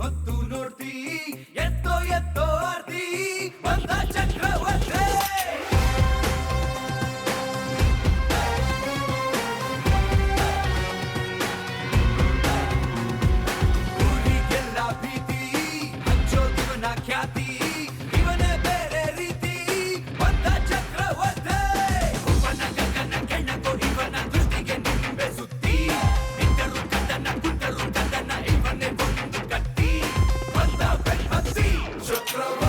ಹೊತ್ತು ನೋಡ್ತಿ ಎತ್ತೋ ಎತ್ತೋ ಆರ್ತಿ ಬಂದ ಚಕ್ರವರ್ತಿ ಊರಿಗೆಲ್ಲ ಭೀತಿ ಹಂಚೋದಿವನ ಖ್ಯಾತಿ ಇವನೇ ಬೇರೆ ರೀತಿ ಬಂದ ಚಕ್ರವರ್ತಿ ಒಬ್ಬನ ಗಗನ ಕೆಣಕೋ ಇವನ ದೃಷ್ಟಿಗೆ ನಿಂಬೆ ಸುತ್ತಿ ನಿಂತರು ಕದನ ಕುಂತರು ಕದನ ಇವನೇ ಒಂದು ಕತ್ತಿ ಬಂದ ಬೆನ್ನತ್ತಿ ಚಕ್ರವರ್ತಿ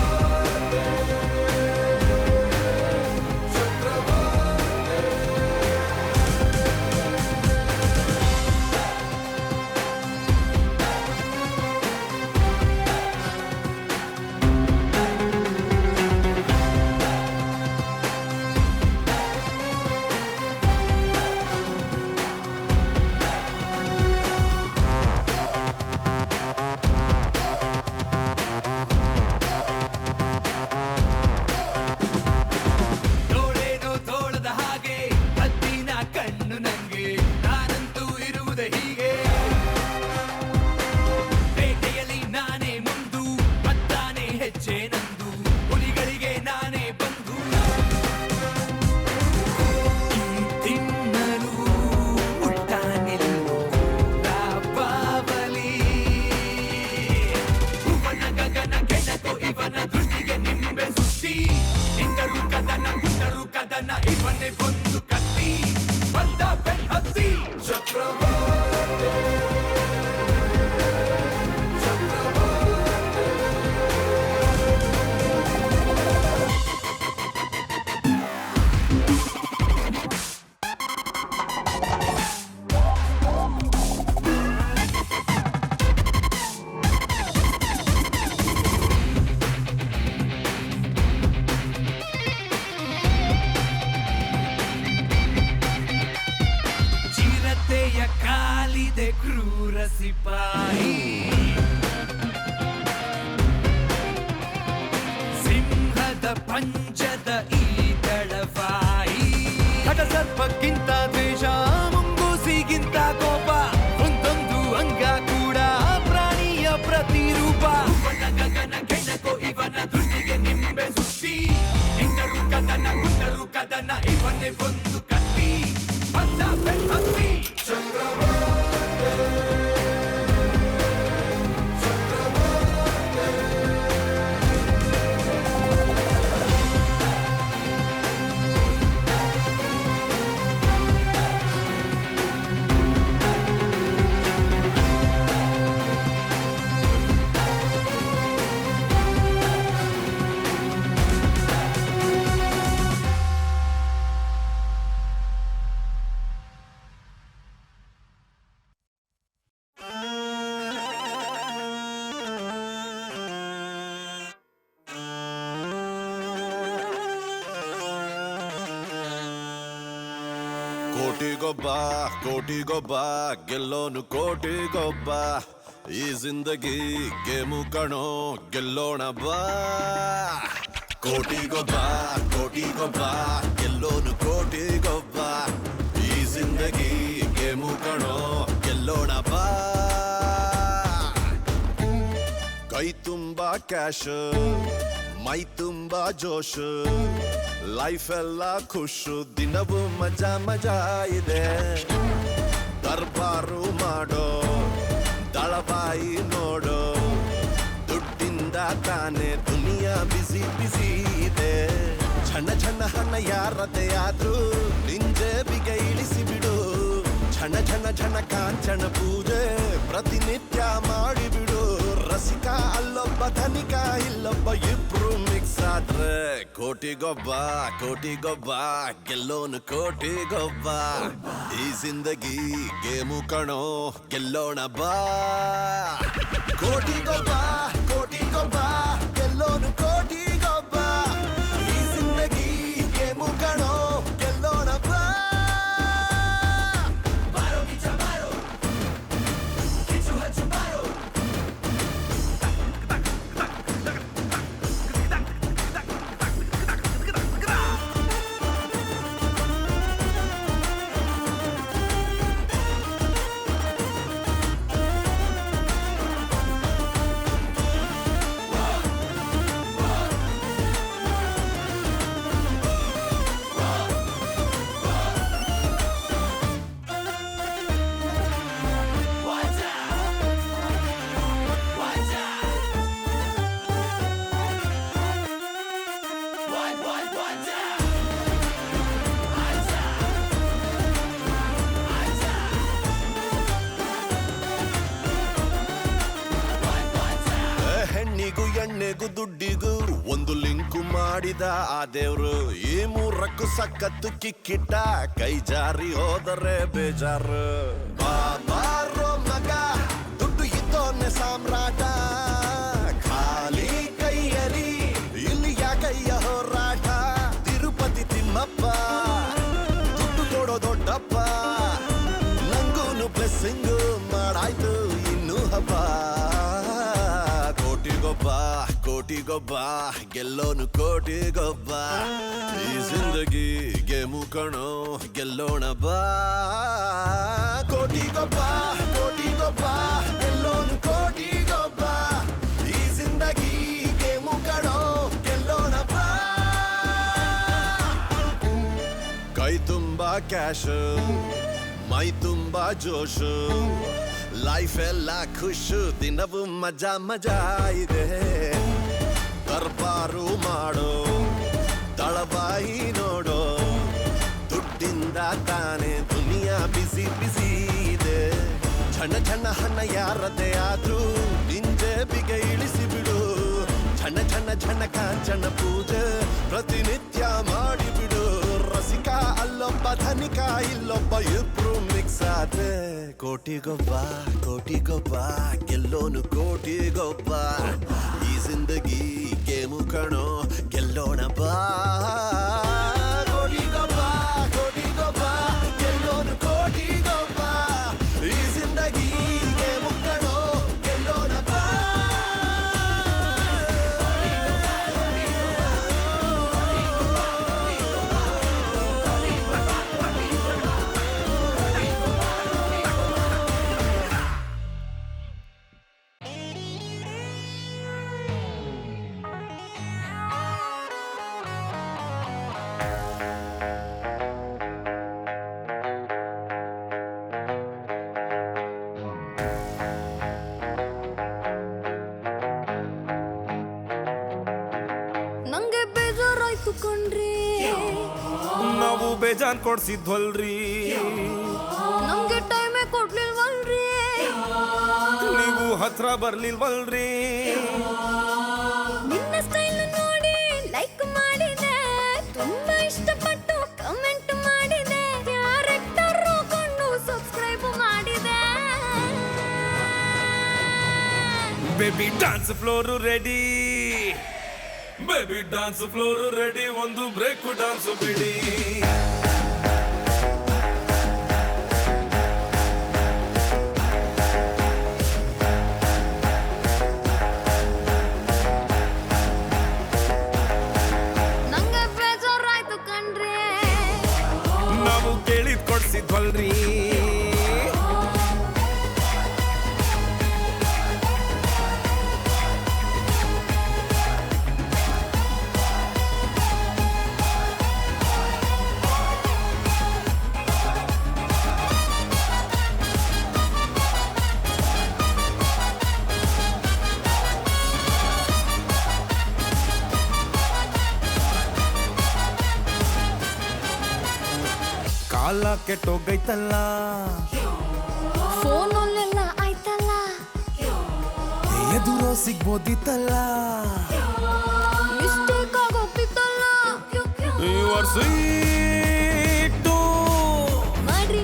ನೋಡೇನೋ ತೋಳದ ಹಾಗೆ ಹದ್ದಿನ ಕಣ್ಣು ನಂಗೆ ನಾನಂತೂ ಇರುವುದೇ ಹೀಗೆ ಬೇಟೆಯಲ್ಲಿ ನಾನೇ ಮುಂದು ಮತ್ತಾನೆ ಹೆಜ್ಜೆ ನಂದು ಹುಲಿಗಳಿಗೆ ನಾನೇ ಬಂದು ಈ ತಿನ್ನಲು ಉಲ್ಟ ನಿಲ್ಲು ಬಾವಲಿ ಭುವನ ಗಗನ ಕೆಣಕೋ ಇವನ ದೃಷ್ಟಿಗೆ ನಿಂಬೆ ಸುತ್ತಿ ನಿಂತರು ಕದನ ಕುಂತರು ಕದನ ಇವನೇ ಒಂದು ಕತ್ತಿ ಬಂದ ಬೆನ್ನತ್ತಿ ಚಕ್ರವರ್ತಿ ಚಿರತೆಯ ಕಾಲಿದೆ ಕ್ರೂರ ಸಿಪಾಯಿ ಸಿಂಹದ ಪಂಚದ ಈ ತಳವಾಯಿ ಸರ್ಪಕ್ಕಿಂತ ದ್ವೇಷ ಮುಂಗೂಸಿಗಿಂತ ಕೋಪ ಒಂದೊಂದು ಅಂಗ ಕೂಡ ಪ್ರಾಣಿಯ ಪ್ರತಿರೂಪ ಇವನ ಗಗನ ಕೆಣಕೋ ಇವನ ದೃಷ್ಟಿಗೆ ನಿಂಬೆ ಸುತ್ತಿ ನಿಂತರು ಕದನ ಕುಂತರು ಕದನ ಇವನೇ ಒಂದು ಕತ್ತಿ ಬಂದ ಬೆನ್ನತ್ತಿ ಕೋಟಿಗೊಬ್ಬ ಗೆಲ್ಲೋನು ಕೋಟಿಗೊಬ್ಬ ಈ ಜಿಂದಗಿ ಗೇಮು ಕಣೋ ಗೆಲ್ಲೋಣ ಬಾ ಕೋಟಿಗೊಬ್ಬ ಗೆಲ್ಲೋನು ಕೋಟಿಗೊಬ್ಬ ಈ ಜಿಂದಗಿ ಗೇಮು ಕಣೋ ಗೆಲ್ಲೋಣ ಬಾ ಕೈ ತುಂಬಾ ಕ್ಯಾಶ್ ಮೈ ತುಂಬಾ ಜೋಶ್ ಲೈಫ್ ಎಲ್ಲ ಖುಷು ದಿನವೂ ಮಜಾ ಮಜಾ ಇದೆ ದರ್ಬಾರು ಮಾಡೋ ದಳಬಾಯಿ ನೋಡೋ ದುಡ್ಡಿಂದ ತಾನೇ ದುನಿಯಾ ಬಿಸಿ ಬಿಸಿ ಇದೆ ಝಣ ಹಣ ಯಾರದೇ ಆದ್ರೂ ನಿಂಜೇಬಿಗೆ ಇಳಿಸಿ ಬಿಡು ಝಣ ಕಾಂಚನ ಪೂಜೆ ಪ್ರತಿನಿತ್ಯ ಮಾಡಿಬಿಡು ರಸಿಕ ಅಲ್ಲೊಬ್ಬ ಧನಿಕ ಇಲ್ಲೊಬ್ಬ ಇಬ್ರು ಮಿಕ್ಸ್ ಆದ್ರೆ ಕೋಟಿಗೊಬ್ಬ ಗೆಲ್ಲೋನು ಕೋಟಿಗೊಬ್ಬ ಈ ಜಿಂದಗಿ ಗೇಮು ಕಣೋ ಗೆಲ್ಲೋಣ ಬಾ ಕೋಟಿಗೊಬ್ಬ ಗೆಲ್ಲೋನು ಕೋಟಿಗೊಬ್ಬ ಈ ಜಿಂದಗಿ ಗೇಮು ಕಣೋ ಗೆಲ್ಲೋಣ ಬಾ ಮಾಡಿದ ಆ ದೇವ್ರು ಈ ಮೂರಕ್ಕೂ ಸಖತ್ತು ಕಿಕ್ಕಿಟ್ಟ ಕೈ ಜಾರಿ ಹೋದರೆ ಬೇಜಾರು ಬಾಬಾರೋ ಮಗ ದುಡ್ಡು ಇದ್ದೋನೆ ಸಾಮ್ರಾಟ ಖಾಲಿ ಕೈಯಲಿ ಇಲ್ಲಿ ಯಾಕಯ್ಯ ಹೋರಾಟ ತಿರುಪತಿ ತಿಮ್ಮಪ್ಪ ದುಡ್ಡು ಕೊಡೋ ದೊಡ್ಡಪ್ಪ ನಂಗೂನು ಬ್ಲೆಸ್ಸಿಂಗು ಮಾಡಾಯ್ತು ಇನ್ನು ಹಬ್ಬ ಕೋಟಿಗೊಬ್ಬ ಗೆಲ್ಲೋನು ಕೋಟಿಗೊಬ್ಬ ಈ ಜಿಂದಗಿ ಗೇಮು ಕಣೋ ಗೆಲ್ಲೋಣ ಬಾ ಕೋಟಿಗೊಬ್ಬ ಗೆಲ್ಲೋನು ಕೋಟಿಗೊಬ್ಬ ಈ ಜಿಂದಗಿ ಗೇಮು ಕಣೋ ಗೆಲ್ಲೋಣ ಬಾ ಕೈ ತುಂಬಾ ಕ್ಯಾಶ್ ಮೈ ತುಂಬಾ ಜೋಶು ಲೈಫ್ ಎಲ್ಲ ಖುಷು ದಿನವೂ ಮಜಾ ಮಜಾ ಇದೆ ದರ್ಬಾರು ಮಾಡೋ ತಳಬಾಯಿ ನೋಡೋ ದುಡ್ಡಿಂದ ತಾನೇ ದುನಿಯಾ ಬಿಸಿ ಬಿಸಿ ಇದೆ ಝಣ ಹಣ ಯಾರದೇ ಆದ್ರೂ ನಿಂಜೆಬಿಗೆ ಇಳಿಸಿ ಬಿಡು ಝಣ ಕಾಂಚನ ಪೂಜೆ ಪ್ರತಿನಿತ್ಯ ಮಾಡಿಬಿಡು ರಸಿಕ ಅಲ್ಲೊಬ್ಬ ಧನಿಕ ಇಲ್ಲೊಬ್ಬ ಇಬ್ರು ಮಿಕ್ಸ್ ಆದ್ರೆ ಕೋಟಿಗೊಬ್ಬ ಗೆಲ್ಲೋನು ಕೋಟಿಗೊಬ್ಬ ಈ ಜಿಂದಗಿ ಗೇಮು ಕಣೋ ಗೆಲ್ಲೋಣ ಬಾ ಕೋಟಿಗೊಬ್ಬ ಗೆಲ್ಲೋನು ಕೋಟಿಗೊಬ್ಬ ಈ ಜಿಂದಗಿ ಗೇಮು ಕಣೋ ಗೆಲ್ಲೋಣ ಬಾ ನಂಗೆ ಬೇಜಾರಾಯ್ತು ಕಣ್ರಿ ನಾವು ಬೇಜಾನ್ ಕೊಡ್ಸಿದ್ವಲ್ರಿ ನಮ್ಗೆ ಟೈಮೇ ಕೊಡ್ಲಿಲ್ವಲ್ರಿ ನೀವು ಹತ್ರ ಬರ್ಲಿಲ್ವಲ್ರಿ ನಿನ್ನ ಸ್ಟೈಲ್ ನೋಡಿ ಲೈಕ್ ಮಾಡಿದೆ ತುಂಬಾ ಇಷ್ಟಪಟ್ಟು ಕಮೆಂಟ್ ಮಾಡಿದೆ ಕ್ಯಾರೆಕ್ಟರ್ ಕೊಂಡು ಸಬ್ಸ್ಕ್ರೈಬ್ ಮಾಡಿದೆ baby dance floor ready baby dance floor ready ಒಂದು ಬ್ರೇಕ್ ಡಾನ್ಸ್ ಬಿಡಿ ನಂಗೆ ಬೇಜಾರಾಯ್ತು ಕಣ್ರಿ ನಾವು ಕೇಳಿದ್ ಕೊಡ್ಸಿದ್ವಲ್ರಿ ಕಾಲ ಕೆಟ್ಟೋಗೈತಲ್ಲ ಫೋನಲ್ಲೆಲ್ಲ ಆಯ್ತಲ್ಲ ಎದುರೋ ಸಿಗ್ಬೋದಿತ್ತಲ್ಲ ಮಿಸ್ಟೇಕ್ ಆಗೋಗ್ತಿತ್ತಲ್ಲ ಸ್ವೀಟು ಮಾಡ್ರಿ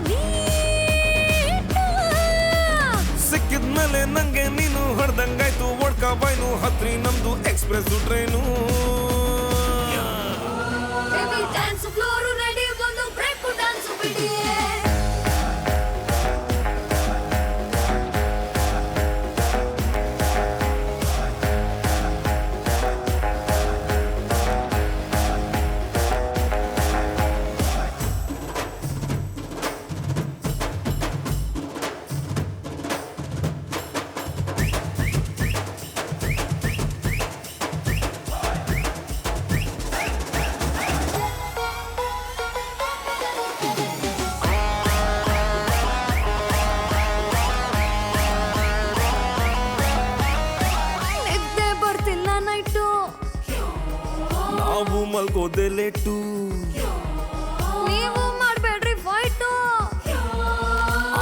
ಸಿಕ್ಕಿದ್ಮೇಲೆ ನಂಗೆ ನೀನು ಹೊಡೆದಂಗಾಯ್ತು ಒಡ್ಕ ಬಾಯ್ನು ಹತ್ರಿ ನಮ್ದು express train dance floor ready ಒಂದು ಬ್ರೇಕ್ ಡ್ಯಾನ್ಸ್ ಬಿಡಿ ನಾವು ಮಲ್ಗೋದೆ ಲೇಟು ನೀವು ಮಾಡ್ಬೇಡ್ರಿ ಫೈಟು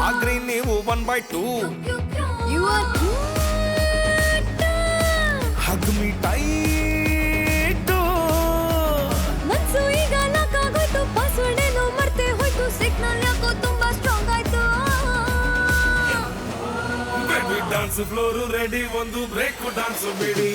ಆಗ್ರಿ ನೀವು 1/2 you are hug me tight dance floor ready ಒಂದು ಬ್ರೇಕ್ ಡಾನ್ಸ್ ಬಿಡಿ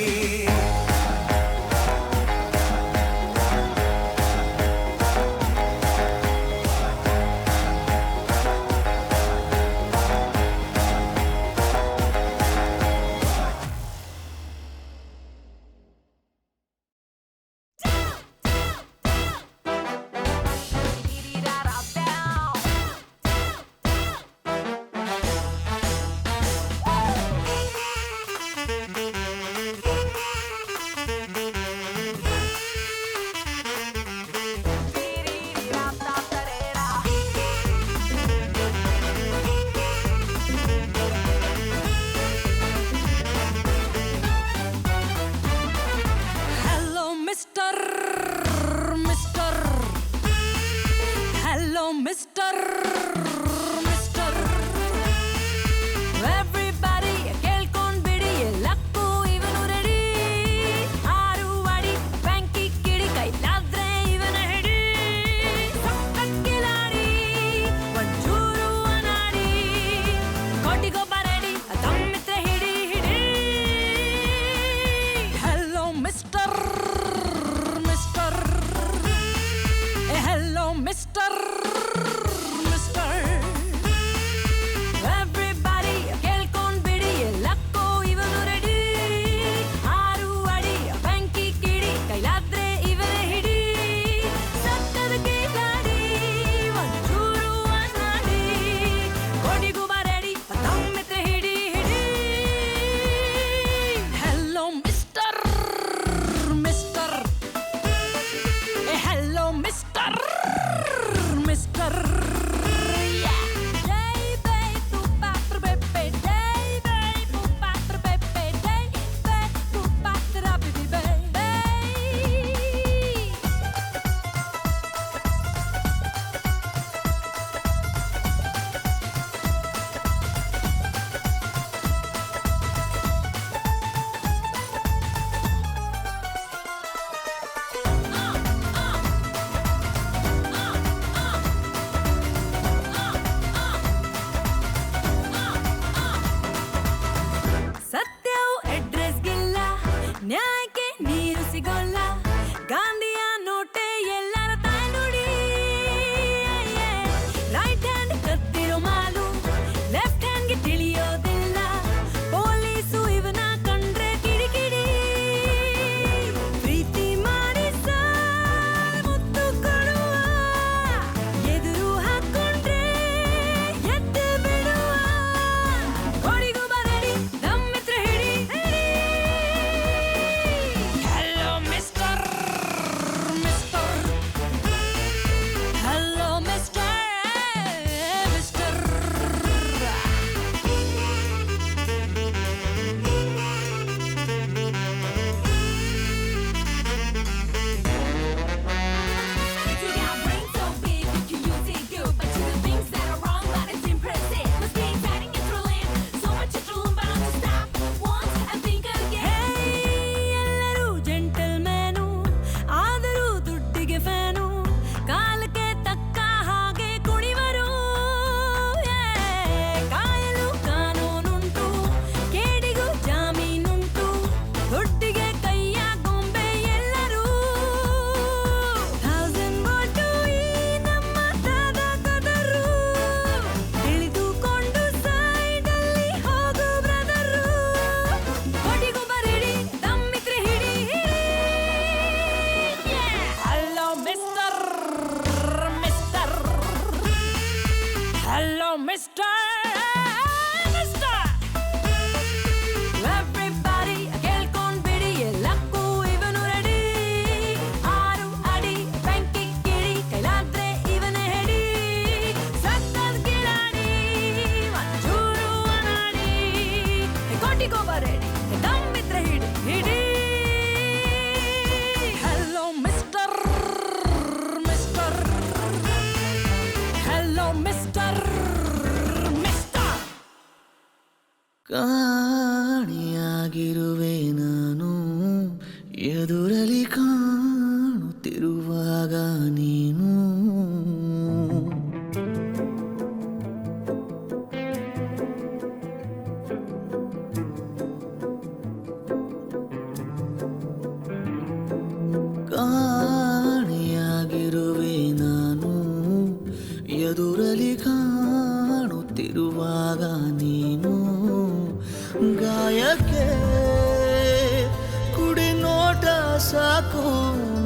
ಸಾಕು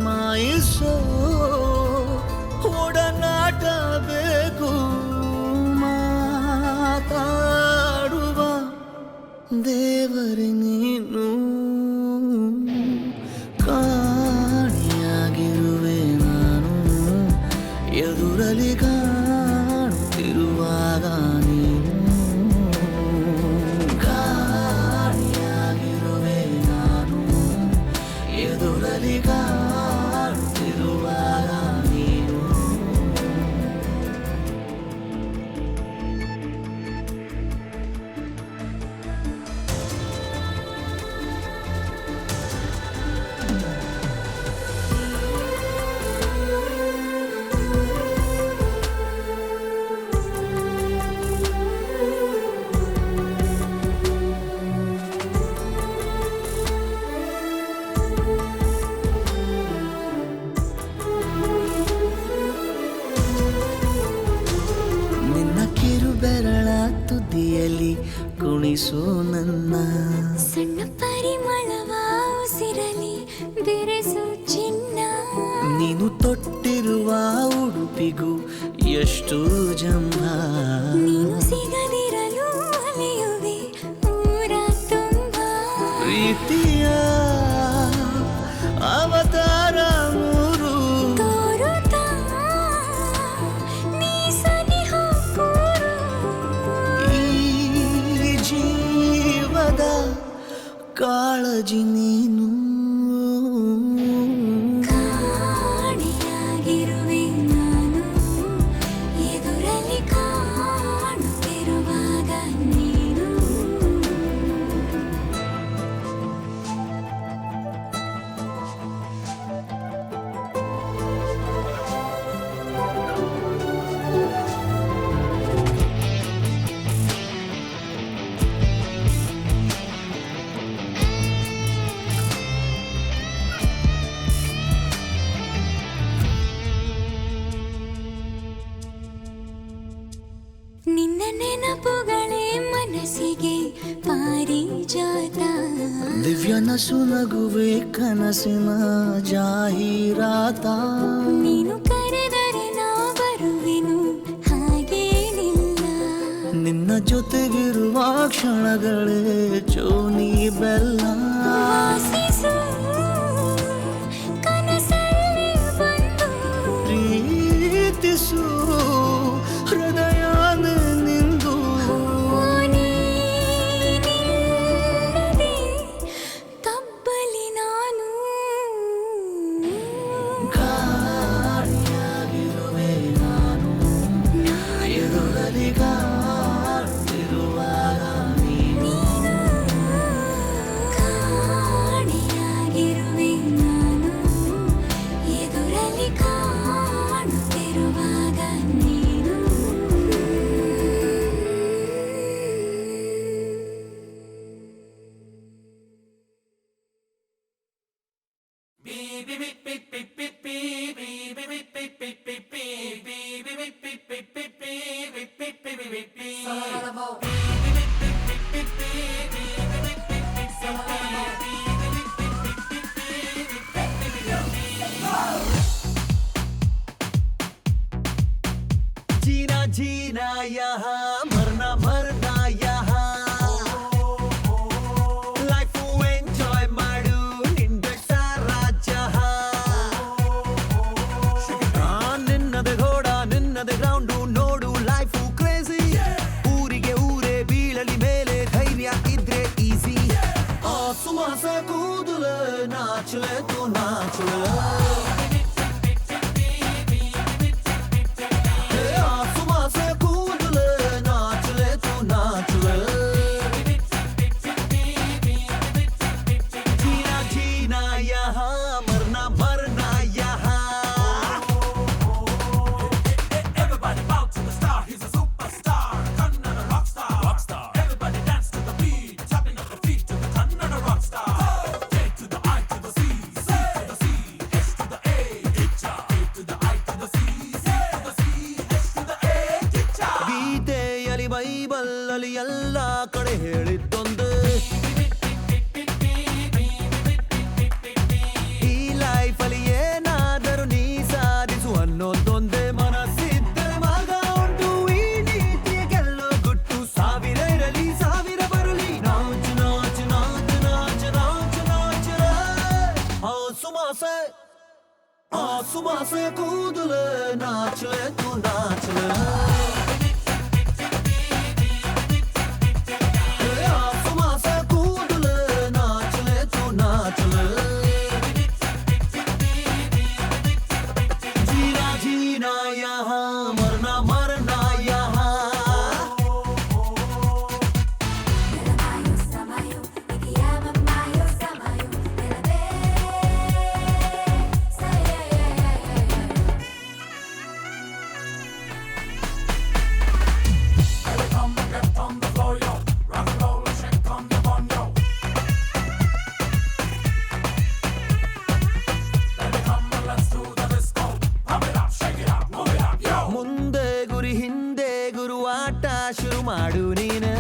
ಮಾಯಿಸೋ ಒಡನಾಟ ಬೇಕು ಮಾತಾಡುವ ದೇವರೇ ನೀನು ಕಾಣಿಯಾಗಿರುವೆ ನಾನು ಎದುರಲಿ ಕಾಣುತ್ತಿರುವಾಗ ನೀನು ಕಾಣಿಯಾಗಿರುವೆ ನಾನು ಎದುರಲಿ ಕಾಣುತ್ತಿರುವಾಗ ನೀನು ನಿನ್ನ ಕಿರು ಬೆರಳ ತುದಿಯಲ್ಲಿ ಕುಣಿಸು ನನ್ನ ಸಣ್ಣ ಪರಿಮಳವ ಉಸಿರಲಿ ಬೆರೆಸು ಚಿನ್ನ ನೀನು ತೊಟ್ಟಿರುವ ಉಡುಪಿಗೂ ಎಷ್ಟು ಜಂಭ ನೀನು ಸಿಗದಿರಲು ಅಲೆಯುವೆ ಊರ ತುಂಬ ಪ್ರೀತಿಯ ಅವತಾರ ಮೂರು ತೋರುತ್ತಾ ನೀ ಸನಿಹ ಕೂರು ಈ ಜೀವದ ಕಾಳಜಿ ನೀನು ಕಾಣಿಯಾಗಿರುವೆ ನಾನು ಎದುರಲ್ಲಿ ಕಾಣುತ್ತಿರುವಾಗ ನೀನು ನಿನ್ನ ನೆನಪುಗಳೇ ಮನಸ್ಸಿಗೆ ಪಾರಿಜಾತ ದಿವ್ಯ ನಸು ನಗುವೆ ಕನಸಿನ ಜಾಹೀರಾತ ನೀನು ಕರೆದರೆ ನಾ ಬರುವೆನು ಹಾಗೇನಿಲ್ಲ ನಿನ್ನ ಜೊತೆಗಿರುವ ಕ್ಷಣಗಳೇ ಚೋನಿ ಬೆಲ್ಲ ವಾಸಿಸು ಕನಸಲ್ಲಿ ಬಂದು ಪ್ರೀತಿಸು ಹೃದಯ ನಿಂದು ನೀನಿಲ್ಲದೆ ತಬ್ಬಲಿ ನಾನು ಕಾಣಿಯಾಗಿರುವೆ ನಾನು ಎದುರಲ್ಲಿ ಕಾಣುತ್ತಿರುವಾಗ ನೀನು ಕಾಣಿಯಾಗಿರುವೆ ನಾನು ಎದುರಲ್ಲಿ ಕಾಣುತ್ತಿರುವಾಗ ನೀನು जीना जीना यहाँ मरना मरना यहाँ ಲೈಫ್ ಎಂಜಾಯ್ ಮಾಡು ನಿಂದ ಸಾರಾ ಜಹಾ ನಿನ್ನದೆ ಘೋಡ ನಿನ್ನದೆ ಗ್ರೌಂಡು ನೋಡು ಲೈಫು ಕ್ರೇಜಿ ಊರಿಗೆ ಊರೇ ಬೀಳಲಿ ಮೇಲೆ ಧೈರ್ಯ ಇದ್ರೆ ಈಸಿ ಸುಮಾಸ ಕೂದಲ ನಾಚಲೆ ತು ನಾಚಲೆ ಬೈಬಲ್ಲಲ್ಲಿ ಎಲ್ಲ ಕಡೆ ಹೇಳಿದ್ದೊಂದು ಈ से कूद ले नाच ले तू नाच ले आसमां से कूद ले नाच ले तू नाच ले जीना जीना यहाँ मरना मरना यहाँ Samayo, te llama Mayo, Samayo, te la ve. ಮುಂದೆ ಗುರಿ ಹಿಂದೆ ಗುರು ಆಟ ಶುರು ಮಾಡು ನೀನೆ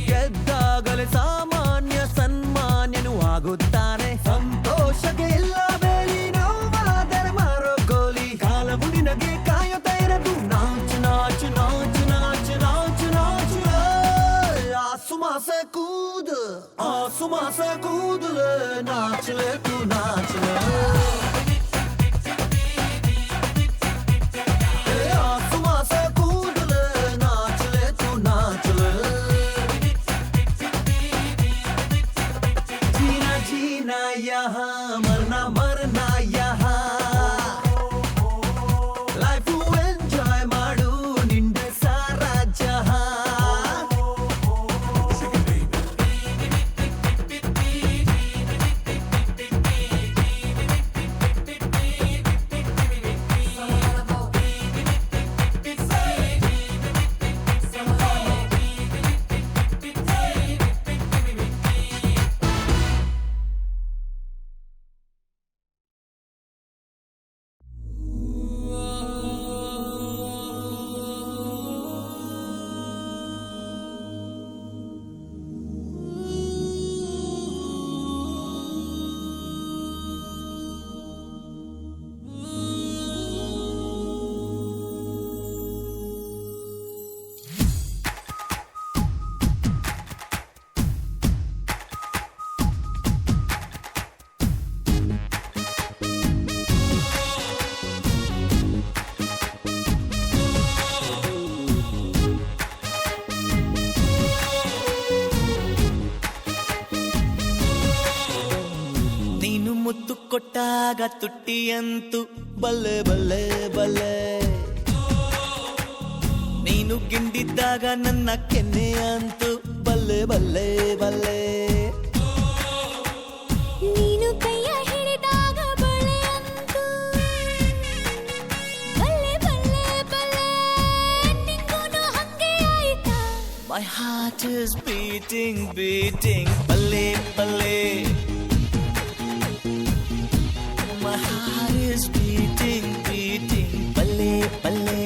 ಗೆದ್ದಾಗಲೇ ಸಾಮಾನ್ಯ ಸನ್ಮಾನ್ಯನು ಆಗುತ್ತಾನೆ ಸಂತೋಷಕ್ಕೆ ಇಲ್ಲ ಬೇಲಿ ನೋವಾದರೆ ಮಾರೋ ಗೋಲಿ ಕಾಲವು ನಿನಗೆ ಕಾಯುತ್ತಾ ಇರದು ನಾಚು ನಾಚು ನಾಚು ನಾಚು ನಾಚು ನಾಚು आसमां से कूद ले नाच ले तू नाच ले आसमां से कूद ले नाच ले तू नाच ले जीना जीना यहाँ मरना मरना यहाँ लाइफ ಎಂಜಾಯ್ ಮಾಡು ನಿಂದೆ ಸಾರಾ ಜಹಾ ನೀನು ಮುತ್ತು ಕೊಟ್ಟಾಗ ತುಟ್ಟಿಯಂತು ಬಲ್ಲೆ ಬಲ್ಲೆ ಬಲ್ಲೆ ನೀನು ಗಿಂಡಿದ್ದಾಗ ನನ್ನ ಕೆನ್ನೆಯಂತು ಬಲ್ಲೆ ಬಲ್ಲೆ ಬಲ್ಲೆ ನೀನು ಕೈಯ ಹಿಡಿದಾಗ ಬಳೆ ಅಂತು ಬಲ್ಲೆ ಬಲ್ಲೆ ಬಲ್ಲೆ ನಿಂಗೂನು ಹಂಗೆ ಆಯ್ತಾ My heart is beating beating ಬಲ್ಲೆ ಬಲ್ಲೆ My heart is beating beating ಬಲ್ಲೆ ಬಲ್ಲೆ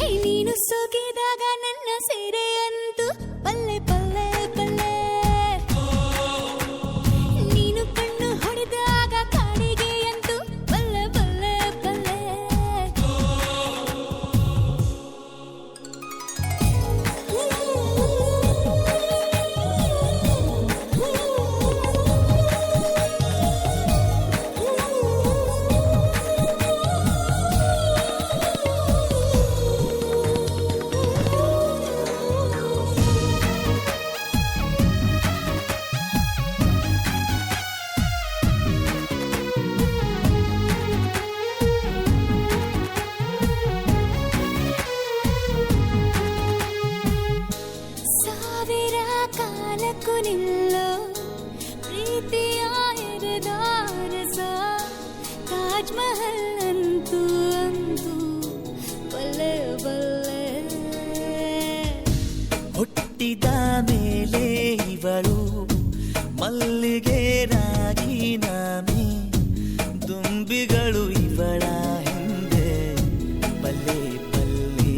ಹೇ ನೀನು ಸೋಕಿದಾಗ ನನ್ನ ಸೀರೆ ಅಂತು ಬಲ್ಲೆ ಬಲ್ಲೆ ಬಲ್ಲೆ ನೀನು ಕಣ್ಣು ಹೊಡೆದಾಗ ಕಾಣಿಗೆ ಅಂತು ಬಲ್ಲೆ ಬಲ್ಲೆ ಬಲ್ಲೆ ಸಾವಿರ ಕಾಲಕ್ಕೂ ನಿಲ್ಲೋ ಪ್ರೀತಿಯ ಎರೆದಾರಸ ತಾಜ್ ಮಹಲ್ ಅಂತೂ ಅಂತೂ ಬಲ್ಲೆ ಬಲ್ಲೆ ಹುಟ್ಟಿದ ಮೇಲೆ ಇವಳು ಮಲ್ಲಿಗೆ ರಾಗಿ ನಾಮೆ ದುಂಬಿಗಳು ಇವಳ ಹಿಂದೆ ಬಲ್ಲೆ ಬಲ್ಲೆ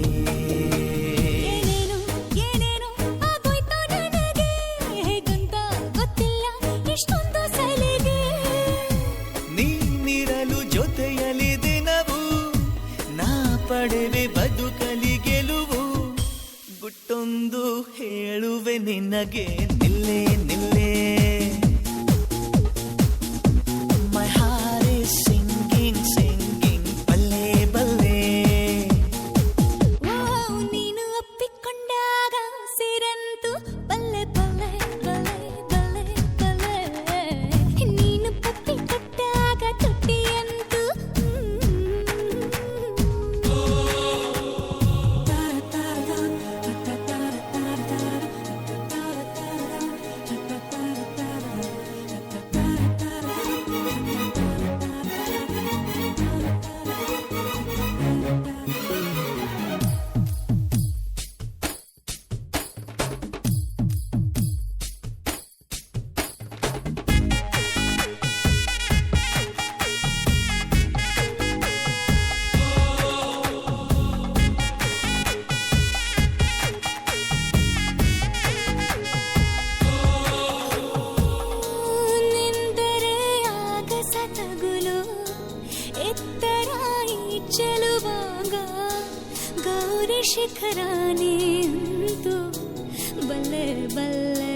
ಏನೇನು ಏನೇನು ಆಗೋಯ್ತು ನನಗೆ ಹೇಗಂತ ಗೊತ್ತಿಲ್ಲ ಇಷ್ಟೊಂದು ಸಲಿಗೆ ನೀನಿರಲು ಜೊತೆಯಲ್ಲಿ ದಿನವು ನಾ ಪಡೆವೆ ಬದುಕಲಿ ಗೆಲುವು ಗುಟ್ಟೊಂದು ಹೇಳುವೆ ನಿನಗೆ ನಿಲ್ಲೆ ನಿಲ್ಲೆ ಶಿಖರಾನೇ ಅಂತು ಬಲ್ಲೆ ಬಲ್ಲೆ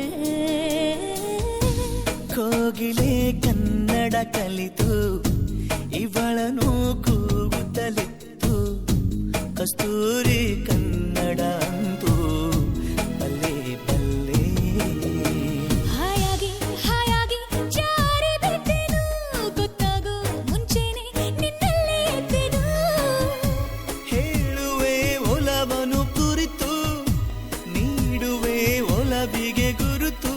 ಕೋಗಿಲೆ ಕನ್ನಡ ಕಲಿತು ಇವಳನು ಕೂಗುತ್ತಲಿತ್ತು ಕಸ್ತೂರಿ ಕನ್ನಡ ಅಂತು ಬಲ್ಲೆ ಬಲ್ಲೆ ಹಾಯಾಗಿ ಹಾಯಾಗಿ ಜಾರಿ ಬಿಟ್ಟೆನು ಗೊತ್ತಾಗೋ ಮುಂಚೆನೆ ನಿನ್ನಲ್ಲೇ ಎದ್ದೆನು ಹೇಳುವೆ ಒಲವನು ಕುರಿತು ನೀಡುವೆ ಒಲವಿಗೆ ಗುರುತು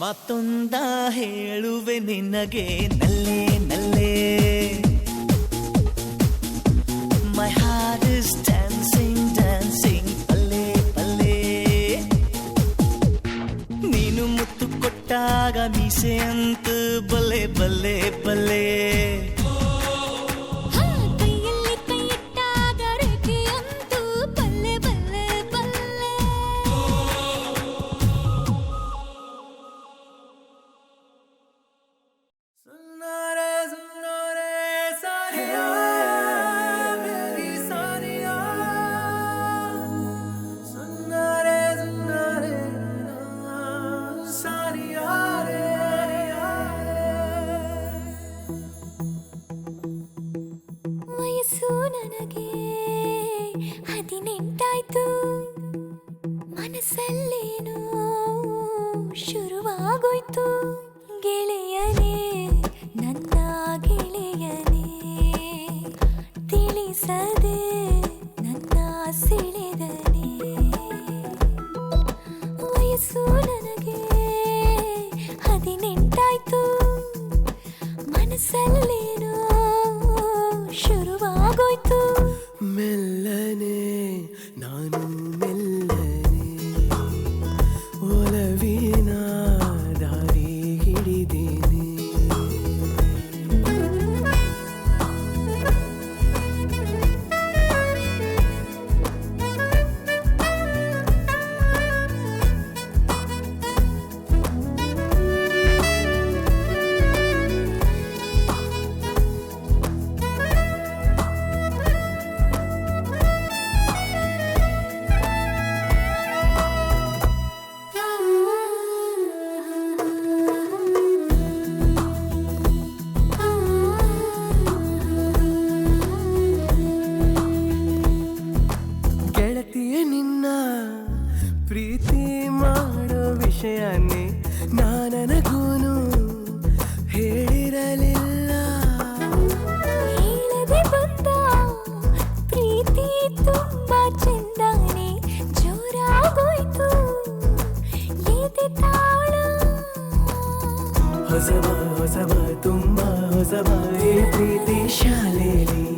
ಮತ್ತೊಂದ ಹೇಳುವೆ ನಿನಗೆ ನಲ್ಲೇ ನಲ್ಲೇ My heart is dancing, dancing, ಪಲ್ಲೆ ಪಲ್ಲೆ ನೀನು ಮುತ್ತು ಕೊಟ್ಟಾಗ ಮೀಸೆ ಅಂತ ಬಲ್ಲೆ ಬಲ್ಲೆ ಬಲ್ಲೆ ಹಾ ಕೈಯಲ್ಲಿ ಕೈ ಇಟ್ಟಾಗ ರೇಖೆ ಅಂತು ಬಲ್ಲೆ ಬಲ್ಲೆ ಬಲ್ಲೆ ವಯಸ್ಸು ನನಗೆ 18 ಮನಸ್ಸಲ್ಲೇನೋ ಶುರುವಾಗೋಯ್ತು ಗೆಳೆಯನೇ ನನ್ನ ಗೆಳೆಯನೇ ತಿಳಿಸದೆ ನನ್ನ ಸೆಳೆದನೇ ವಯಸ್ಸು ನನಗೆ 18 ಮನಸ್ಸಲ್ಲೇನೋ ಶುರುವಾಗೋಯ್ತು ಮೆಲ್ಲನೆ ನಾನು ಮೆಲ್ಲನೆ ಒಲವಿನ ದಾರಿ ಹಿಡಿದೇನೆ ಗೆಳತಿಯ ನಿನ್ನ ಪ್ರೀತಿ ಮಾಡೋ ವಿಷಯನೇ ನಾನನಗೂನು ಹೇಳಿರಲಿಲ್ಲ ಹೇಳದೆ ಬಂದ ಪ್ರೀತಿ ತುಂಬಾ ಚಂದಾನೆ ಜೋರಾಗೋಯ್ತು ಎದೆ ತಾಳ ಹೊಸಬ ತುಂಬಾ ಹೊಸಬ ಈ ಪ್ರೀತಿ ಶಾಲೆಯಲ್ಲಿ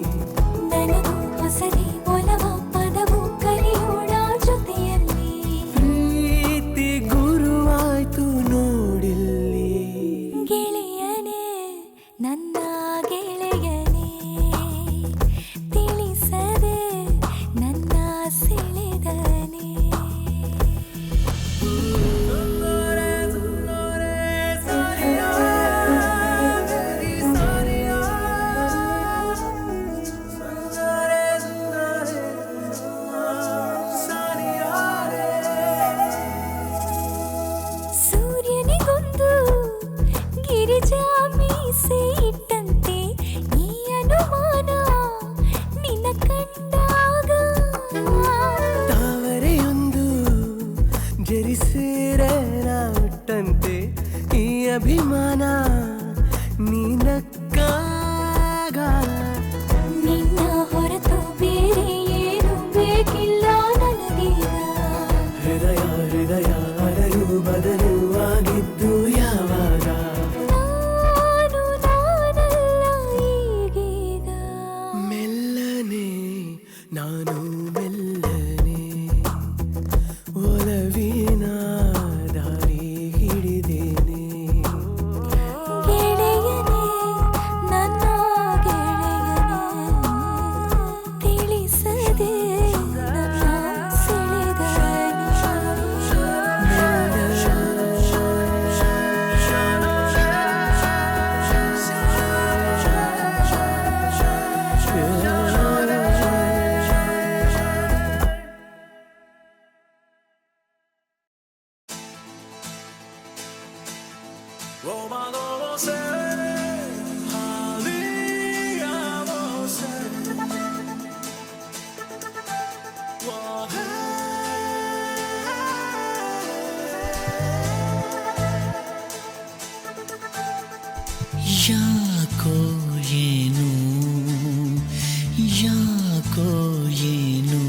ನನಗೂ ಹೊಸದೇ ಒಲವ ಪದವು ಕಲಿಯೋಣ ಜೊತೆಯಲ್ಲಿ ಪ್ರೀತಿ ಗುರುವಾಯ್ತು ನೋಡಿಲ್ಲಿ ಗೆಳೆಯನೇ ನನ್ನ ಗೆಳೆಯನೇ ತಿಳಿಸದೆ ನನ್ನ ಸೆಳೆದನೇ ಸೂರ್ಯನಿಗೊಂದು ಗಿರಿಜಾ ಮೀಸೆ ಇಟ್ಟ ಯಾಕೋ ಏನು ಯಾಕೋ ಏನು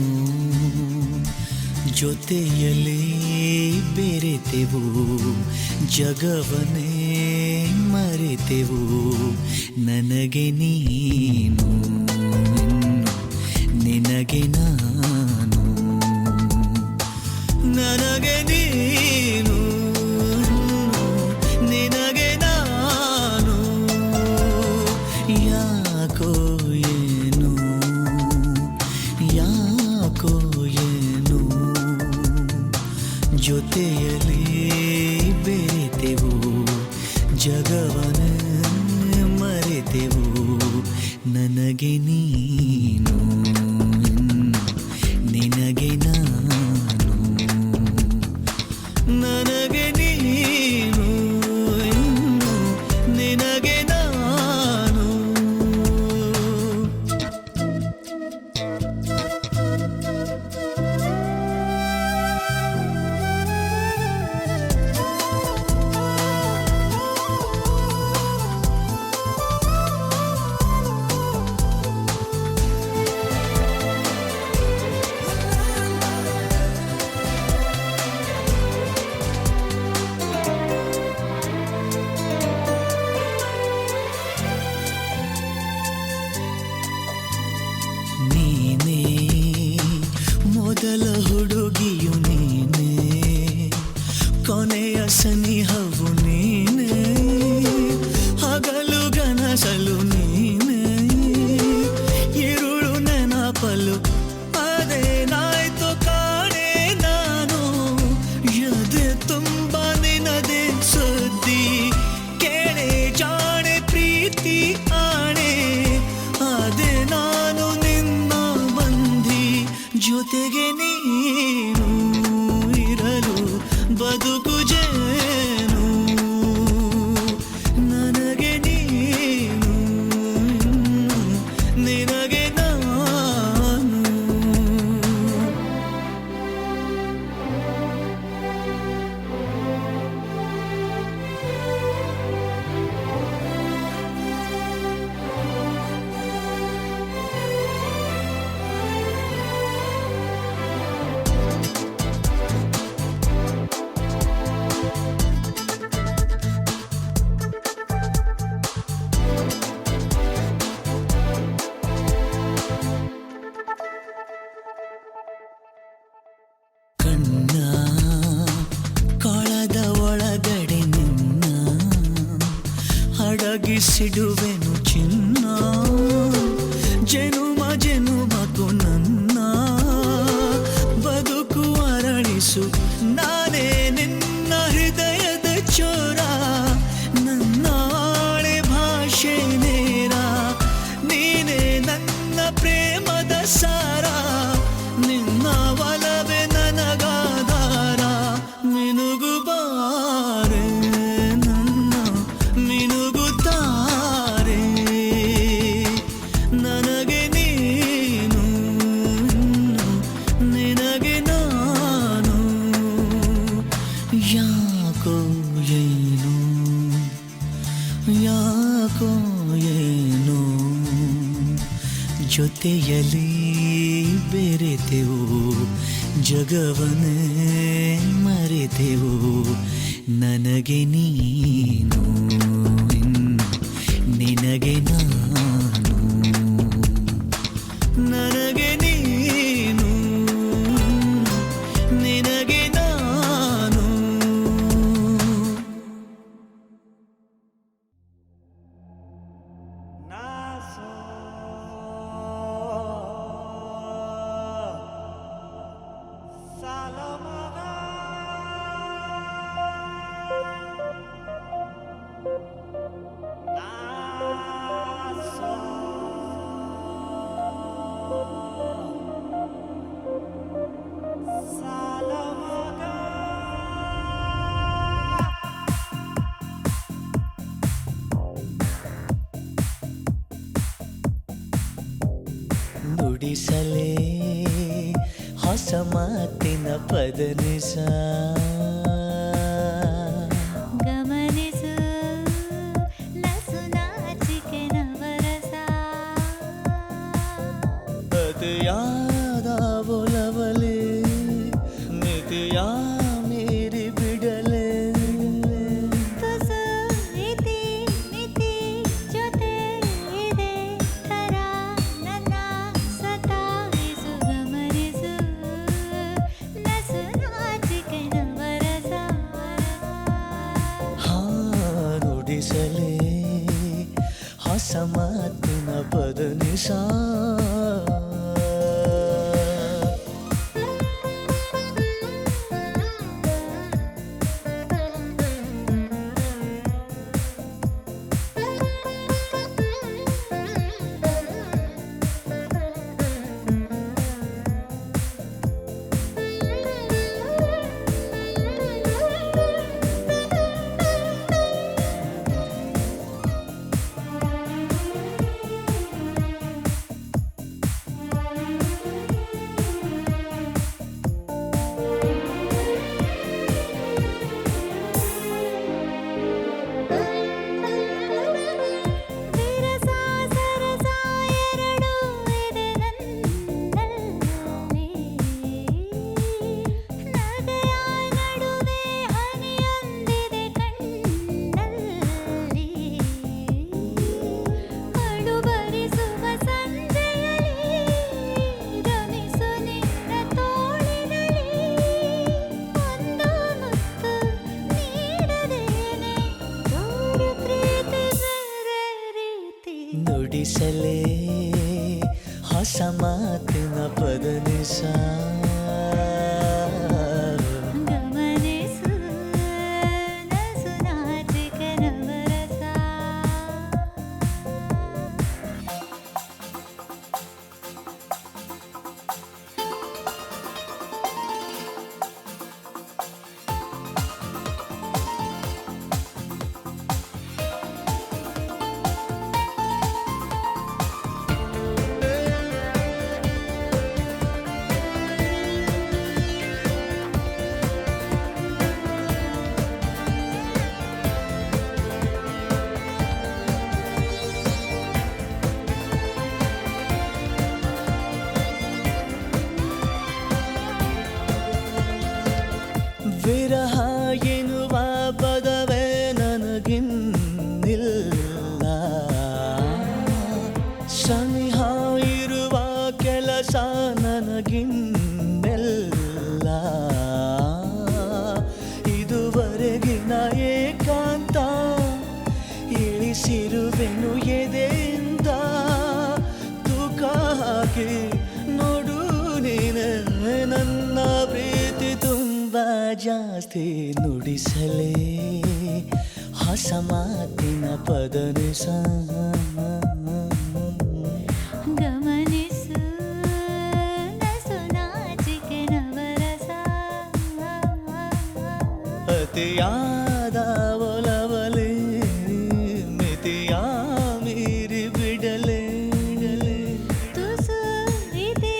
ಜೊತೆಯಲ್ಲೇ ಬೆರೆತೆವು ಜಗವನ್ನೇ ಮರೆತೆವು ನನಗೆ ನೀನು ನಿನಗೆ ನಾನು ನನಗೆ ನೀನು ನಿನಗೆ ನಾನು ಯಾಕೋ ಏನು ಯಾಕೋ ಏನು ಜೊತೆಯಲ್ಲಿ ಬೆರೆತೆವು ಜಗವನ್ನೇ ಮರೆತೆವು ನನಗೆ ನೀನು ನಿನಗೆ ನಾನು ನನಗೆ ನೀನು ನಿನಗೆ ನಾನು ನೀನೇ ಮೊದಲ ಹುಡುಗಿಯು ನೀನೇ ಕೊನೆಯ ಸನಿಹವು ನೀನೇ ಹಗಲು ಗನಸಲು ನೀನೇ ಇರುಳು ನೆನಪಲು ಅದೇನಾಯ್ತು ಕಾಣೆ ನಾನು ಎದೆ ತುಂಬ ನಿನದೆ ಸುದ್ದಿ ಕೇಳೆ ಜಾಣೆ ಪ್ರೀತಿ ಆಣೆ ಅದೇ ನಾನು ನಿನ್ನ ಬಂಧಿ ಜೊತೆಗೆ ನೀನು ಇರಲು ಬದುಕು ಜೇನು ನನಗೆ ನೀನು ನಿನಗೆ ನಾನು ಕಣ್ಣ ಕೊಳದ ಒಳಗಡೆ ನಿನ್ನ ಅಡಗಿಸಿಡುವೆನು ಚಿನ್ನ ಜನುಮ ಜನುಮಕು ನನ್ನ ಬದುಕು ಅರಳಿಸು ನಾನೇ ನಿನ್ನ ಹೃದಯದ ಚೋರ ನನ್ನ ಆಳೆ ಭಾಷೆ ನೇರ ನೀನೇ ನನ್ನ ಪ್ರೇಮದ ಸಾರ ನಿನ್ನ ಒಲವೇ ನನಗಾಧಾರ ಮಿನುಗುಬಾರೆ ನನ್ನ ಮಿನುಗುತ್ತಾರೆ ನನಗೆ ನೀನು ನಿನಗೆ ನಾನು ಯಾಕೋ ಏನು ಯಾಕೋ ಏನು ಜೊತೆಯಲ್ಲಿ ಬೆರೆತೆವು ಜಗವನ್ನೇ ಮರೆತೆವು ನನಗೆ ನೀನು ನಿನಗೆ ನಾನು ನನಗೆ ನೀನು ನಿನಗೆ ನಾನು ನುಡಿಸಲೇ ಹೊಸ ಮಾತಿನ ಪದನಿಸ ಗಮನಿಸು ನಸುನಾ ಹೊಸ ಮಾತಿನ ಪದನಿಸ. ವಿರಸ ಸರಸ ಎರಡು ಇದೆ ನನ್ನಲ್ಲಿ. ನಗೆಯ ನಡುವೆ ಹನಿಯೊಂದಿದೆ ಕಣ್ಣಲ್ಲಿ. ಅಳುಬರಿಸುವ ಸಂಜೆಯಲ್ಲಿ ರಮಿಸು ನಿನ್ನ ತೋಳಿನಲ್ಲಿ. ಒಂದು ಮುತ್ತು ನೀಡದೇನೆ ದೂರ ಪ್ರೀತಿ ಬೇರೆ ರೀತಿ. ನುಡಿಸಲೇ ಹೊಸ ಮಾತಿನ ಪದನಿಸ. ಗಮನಿಸು ನಸು ನಾಚಿಕೆ ನವರಸ. ವಿರಹ ಎನ್ನುವ ಪದವೇ ನನಗಿನ್ನಿಲ್ಲ. ಸನಿಹ ಇರುವ ಕೆಲಸ ನನಗಿನ್ನೆಲ್ಲ. ಇದುವರೆಗಿನ ಏಕಾಂತ ಇಳಿಸಿರುವೆನು ಎದೆಯಿಂದ. ತೂಕ ಹಾಕಿ ನೋಡು ನೀನೆ ನನ್ನ ಪ್ರೀತಿ ತುಂಬ ಜಾಸ್ತಿ. ನುಡಿಸಲೇ ಹೊಸ ಮಾತಿನ ಪದನಿಸ. ಗಮನಿಸು ನಸು ನಾಚಿಕೆ ನವರಸ. ಅತಿಯಾದ ಒಲವಲೆ ಮಿತಿಯ ಮೀರಿ ಬಿಡಲೇ. ತುಸು ಇತಿ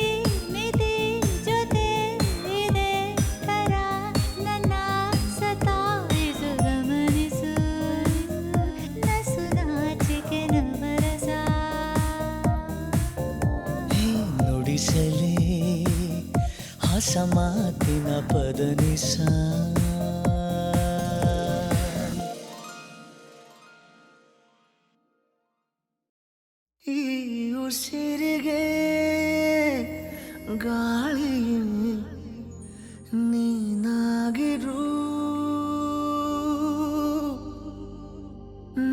ಮಿತಿ ಜೊತೆ ಇದೆ ಕರ ನನ್ನ ಸತಾಯಿಸು. ಗಮನಿಸು ನಸು ನಾಚಿಕೆ ನವರಸ. ನುಡಿಸಲೇ ಹೊಸ ಮಾತಿನ ಪದನಿಸ. ಈ ಉಸಿರಿಗೆ ಗಾಳಿ ನೀನಾಗಿರು.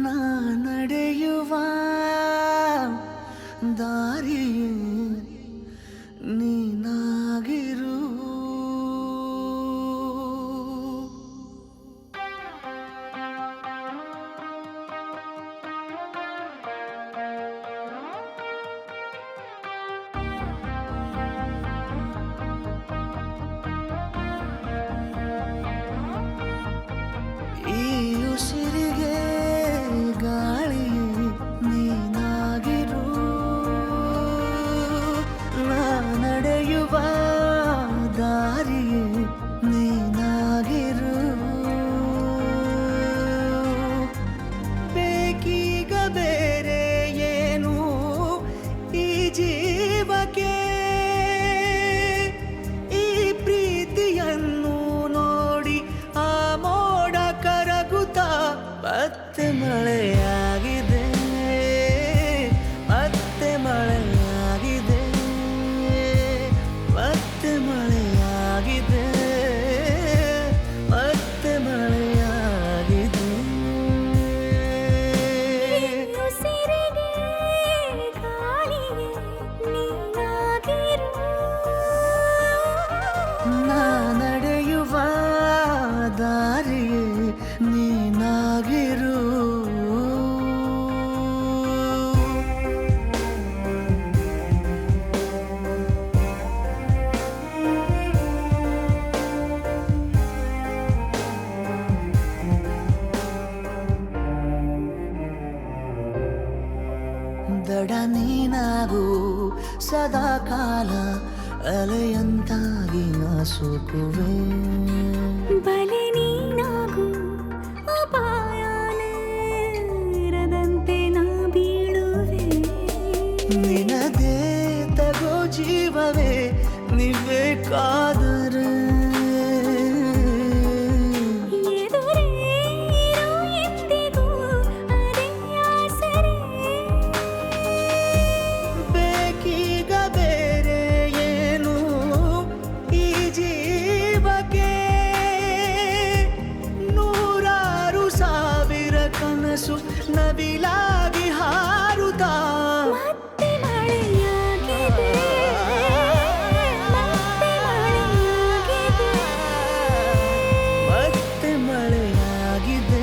ನಾ ನಡೆಯುವ ದಾರಿ ನೀನಾಗಿರು. ಈ ಉಸಿರಿಗೆ ಗಾಳಿ ನೀನಾಗಿರು. ದಡ ನೀನಾಗು ಸದಾ ಕಾಲ ಅಲೆಯಂತಾಗಿ ನಾ ಸೋಕುವೆ ಬಲೆ ನೀನಾಗು ಅಪಾಯದಂತೆ ನಾ ಬೀಳುವೆ ನಿನದೇ ತಗೋ ಜೀವವೇ ನೀವೇ ಕಾದರೆ ನವಿಲಾಗಿ ಹಾರುತ್ತಾ ಮತ್ತೆ ಮಳೆಯಾಗಿದೆ ಮತ್ತೆ ಮಳೆಯಾಗಿದೆ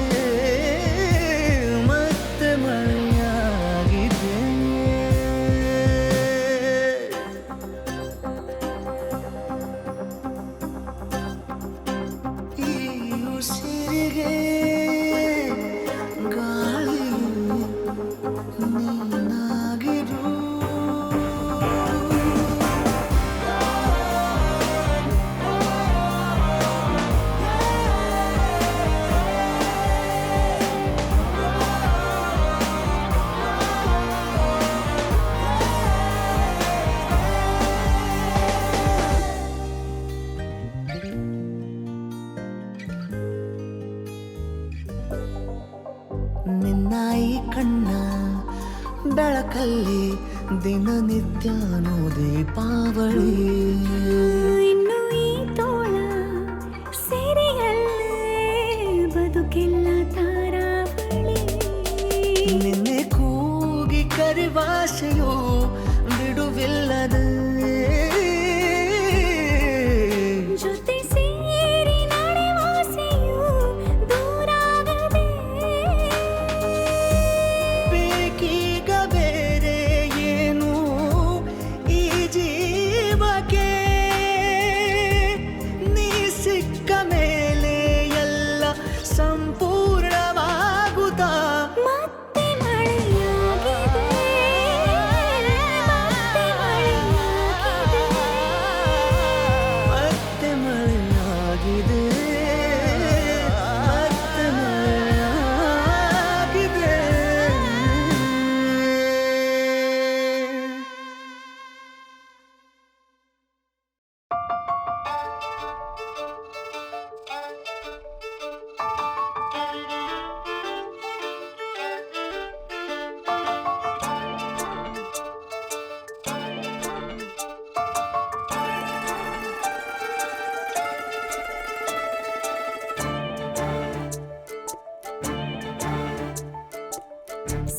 ಮತ್ತೆ ಮಳೆಯಾಗಿದೆ ಈ ಉಸಿರಿಗೆ ನಿನ್ನಾಯಿ ಕಣ್ಣ ಬೆಳಕಲ್ಲಿ ದಿನನಿತ್ಯನೂ ದೀಪಾವಳಿ ಇನ್ನು ಈ ತೋಳ ಸೆರೆಯಲ್ಲೇ ಬದುಕೆಲ್ಲ ತಾರಾವಳಿ ನಿನ್ನೆ ಕೂಗಿ ಕರಿವಾಸೆಯೋ ಬಿಡುವಿಲ್ಲದೆ ಜೊತೆ ಸೇರಿ ನಡೆವಾಸೆಯು ದೂರಾಗದೆ ಬೇಕೀಗ ಬೇರೆ ಏನು ಈ ಜೀವಕ್ಕೆ ನೀ ಸಿಕ್ಕ ಮೇಲೆ ಎಲ್ಲ ಸಂಪೂರ್ಣವಾಗುತ್ತಾ ಮತ್ತೆ ಮಳೆಯಾಗಿದೆ ಮತ್ತೆ ಮಳೆಯಾಗಿದೆ ಮತ್ತೆ ಮಳೆಯಾಗಿದೆ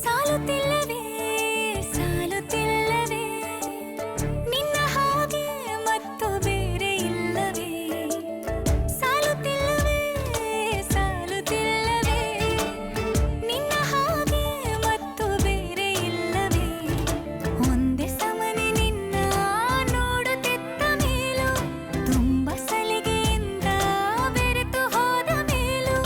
ಸಾಲುತ್ತಿಲ್ಲವೇ ಸಾಲುತ್ತಿಲ್ಲವೇ ನಿನ್ನ ಹಾಗೆ ಮತ್ತು ಬೇರೆ ಇಲ್ಲವೇ ಸಾಲುತ್ತಿಲ್ಲವೇ ಸಾಲುತ್ತಿಲ್ಲವೇ ನಿನ್ನ ಹಾಗೆ ಮತ್ತು ಬೇರೆ ಇಲ್ಲವೇ ಒಂದೇ ಸಮನೆ ನಿನ್ನ ನೋಡುತ್ತಿದ್ದ ಮೇಲೂ ತುಂಬ ಸಲಿಗೆಯಿಂದ ಬೆರೆತು ಹೋದ ಮೇಲೂ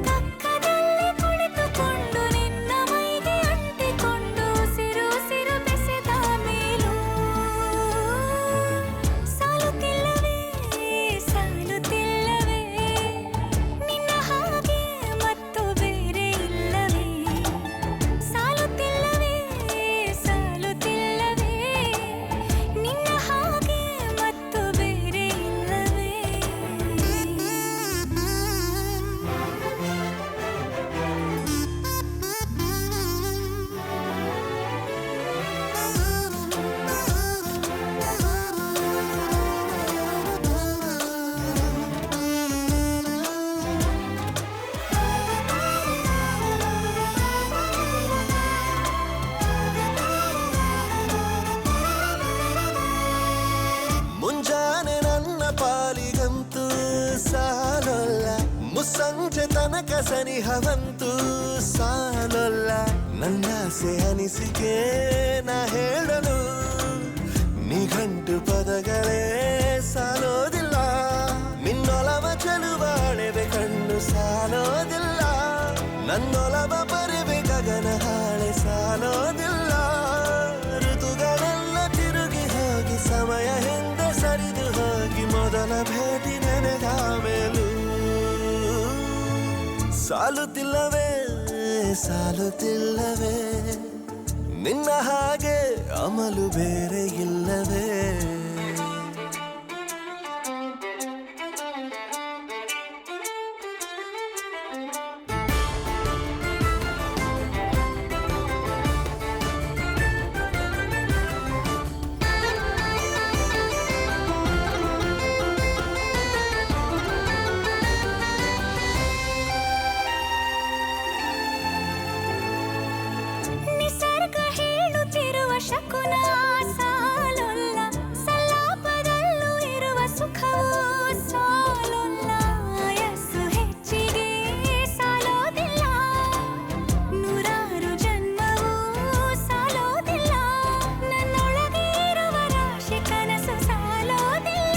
ಪಕ್ಕದಲ್ಲಿ ಕುಳಿತುಕೊಂಡು ನಿನ್ನ ಮೈಗೆ ಅಂಟಿಕೊಂಡು ಉಸಿರು ಉಸಿರು ಬೆಸೆದ ಮೇಲೂ ಸಾಲುತ್ತಿಲ್ಲವೇ ಸಾಲುತ್ತಿಲ್ಲವೇ ನಿನ್ನ ಹಾಗೆ ಮತ್ತು ಬೇರೆ ಇಲ್ಲವೇ ಸಾಲುತ್ತಿಲ್ಲವೇ ಸಾಲುತ್ತಿಲ್ಲವೇ ನಿನ್ನ ಹಾಗೆ ಮತ್ತು ಬೇರೆ ಇಲ್ಲವೇ ಮುಂಜಾನೆ ನನ್ನ ಪಾಲಿಗಂತೂ ಸಾಲೊಲ್ಲ ಮುಸ್ಸಂಜೆ ತನಕ ಸನಿಹವಂತೂ ಸಾಲೊಲ್ಲ ನನ್ನಾಸೆ ಅನಿಸಿಕೆ ನಾ ಹೇಳಲು ನಿಘಂಟು ಪದಗಳೇ ಸಾಲೋದಿಲ್ಲ ನಿನ್ನೊಲವ ಚೆಲುವಾಳೆವೆ ಕಣ್ಣು ಸಾಲೋದಿಲ್ಲ ನನ್ನೊಲವ ಬರಿವೆ ಗಗನ ಹಾಳೆ ಸಾಲೋದಿಲ್ಲ ಸಾಲುತ್ತಿಲ್ಲವೇ ಸಾಲುತ್ತಿಲ್ಲವೇ ನಿನ್ನ ಹಾಗೆ ಅಮಲು ಬೇರೆ ಇಲ್ಲವೇ ನಿಸರ್ಗ ಹೇಳುತ್ತಿರುವ ಶಕುನ ಸಾಲೊಲ್ಲ ಸಲಾಪದಲ್ಲೂ ಇರುವ ಸುಖವೂ ಸಾಲೊಲ್ಲ ಯಸ್ಸು ಹೆಚ್ಚಿಗೆ ಸಾಲೋದಿಲ್ಲ ನೂರಾರು ಜನ್ಮವೂ ಸಾಲೋದಿಲ್ಲ ನನ್ನೊಳಗೆ ಇರುವ ರಾಶಿ ಕನಸು ಸಾಲೋದಿಲ್ಲ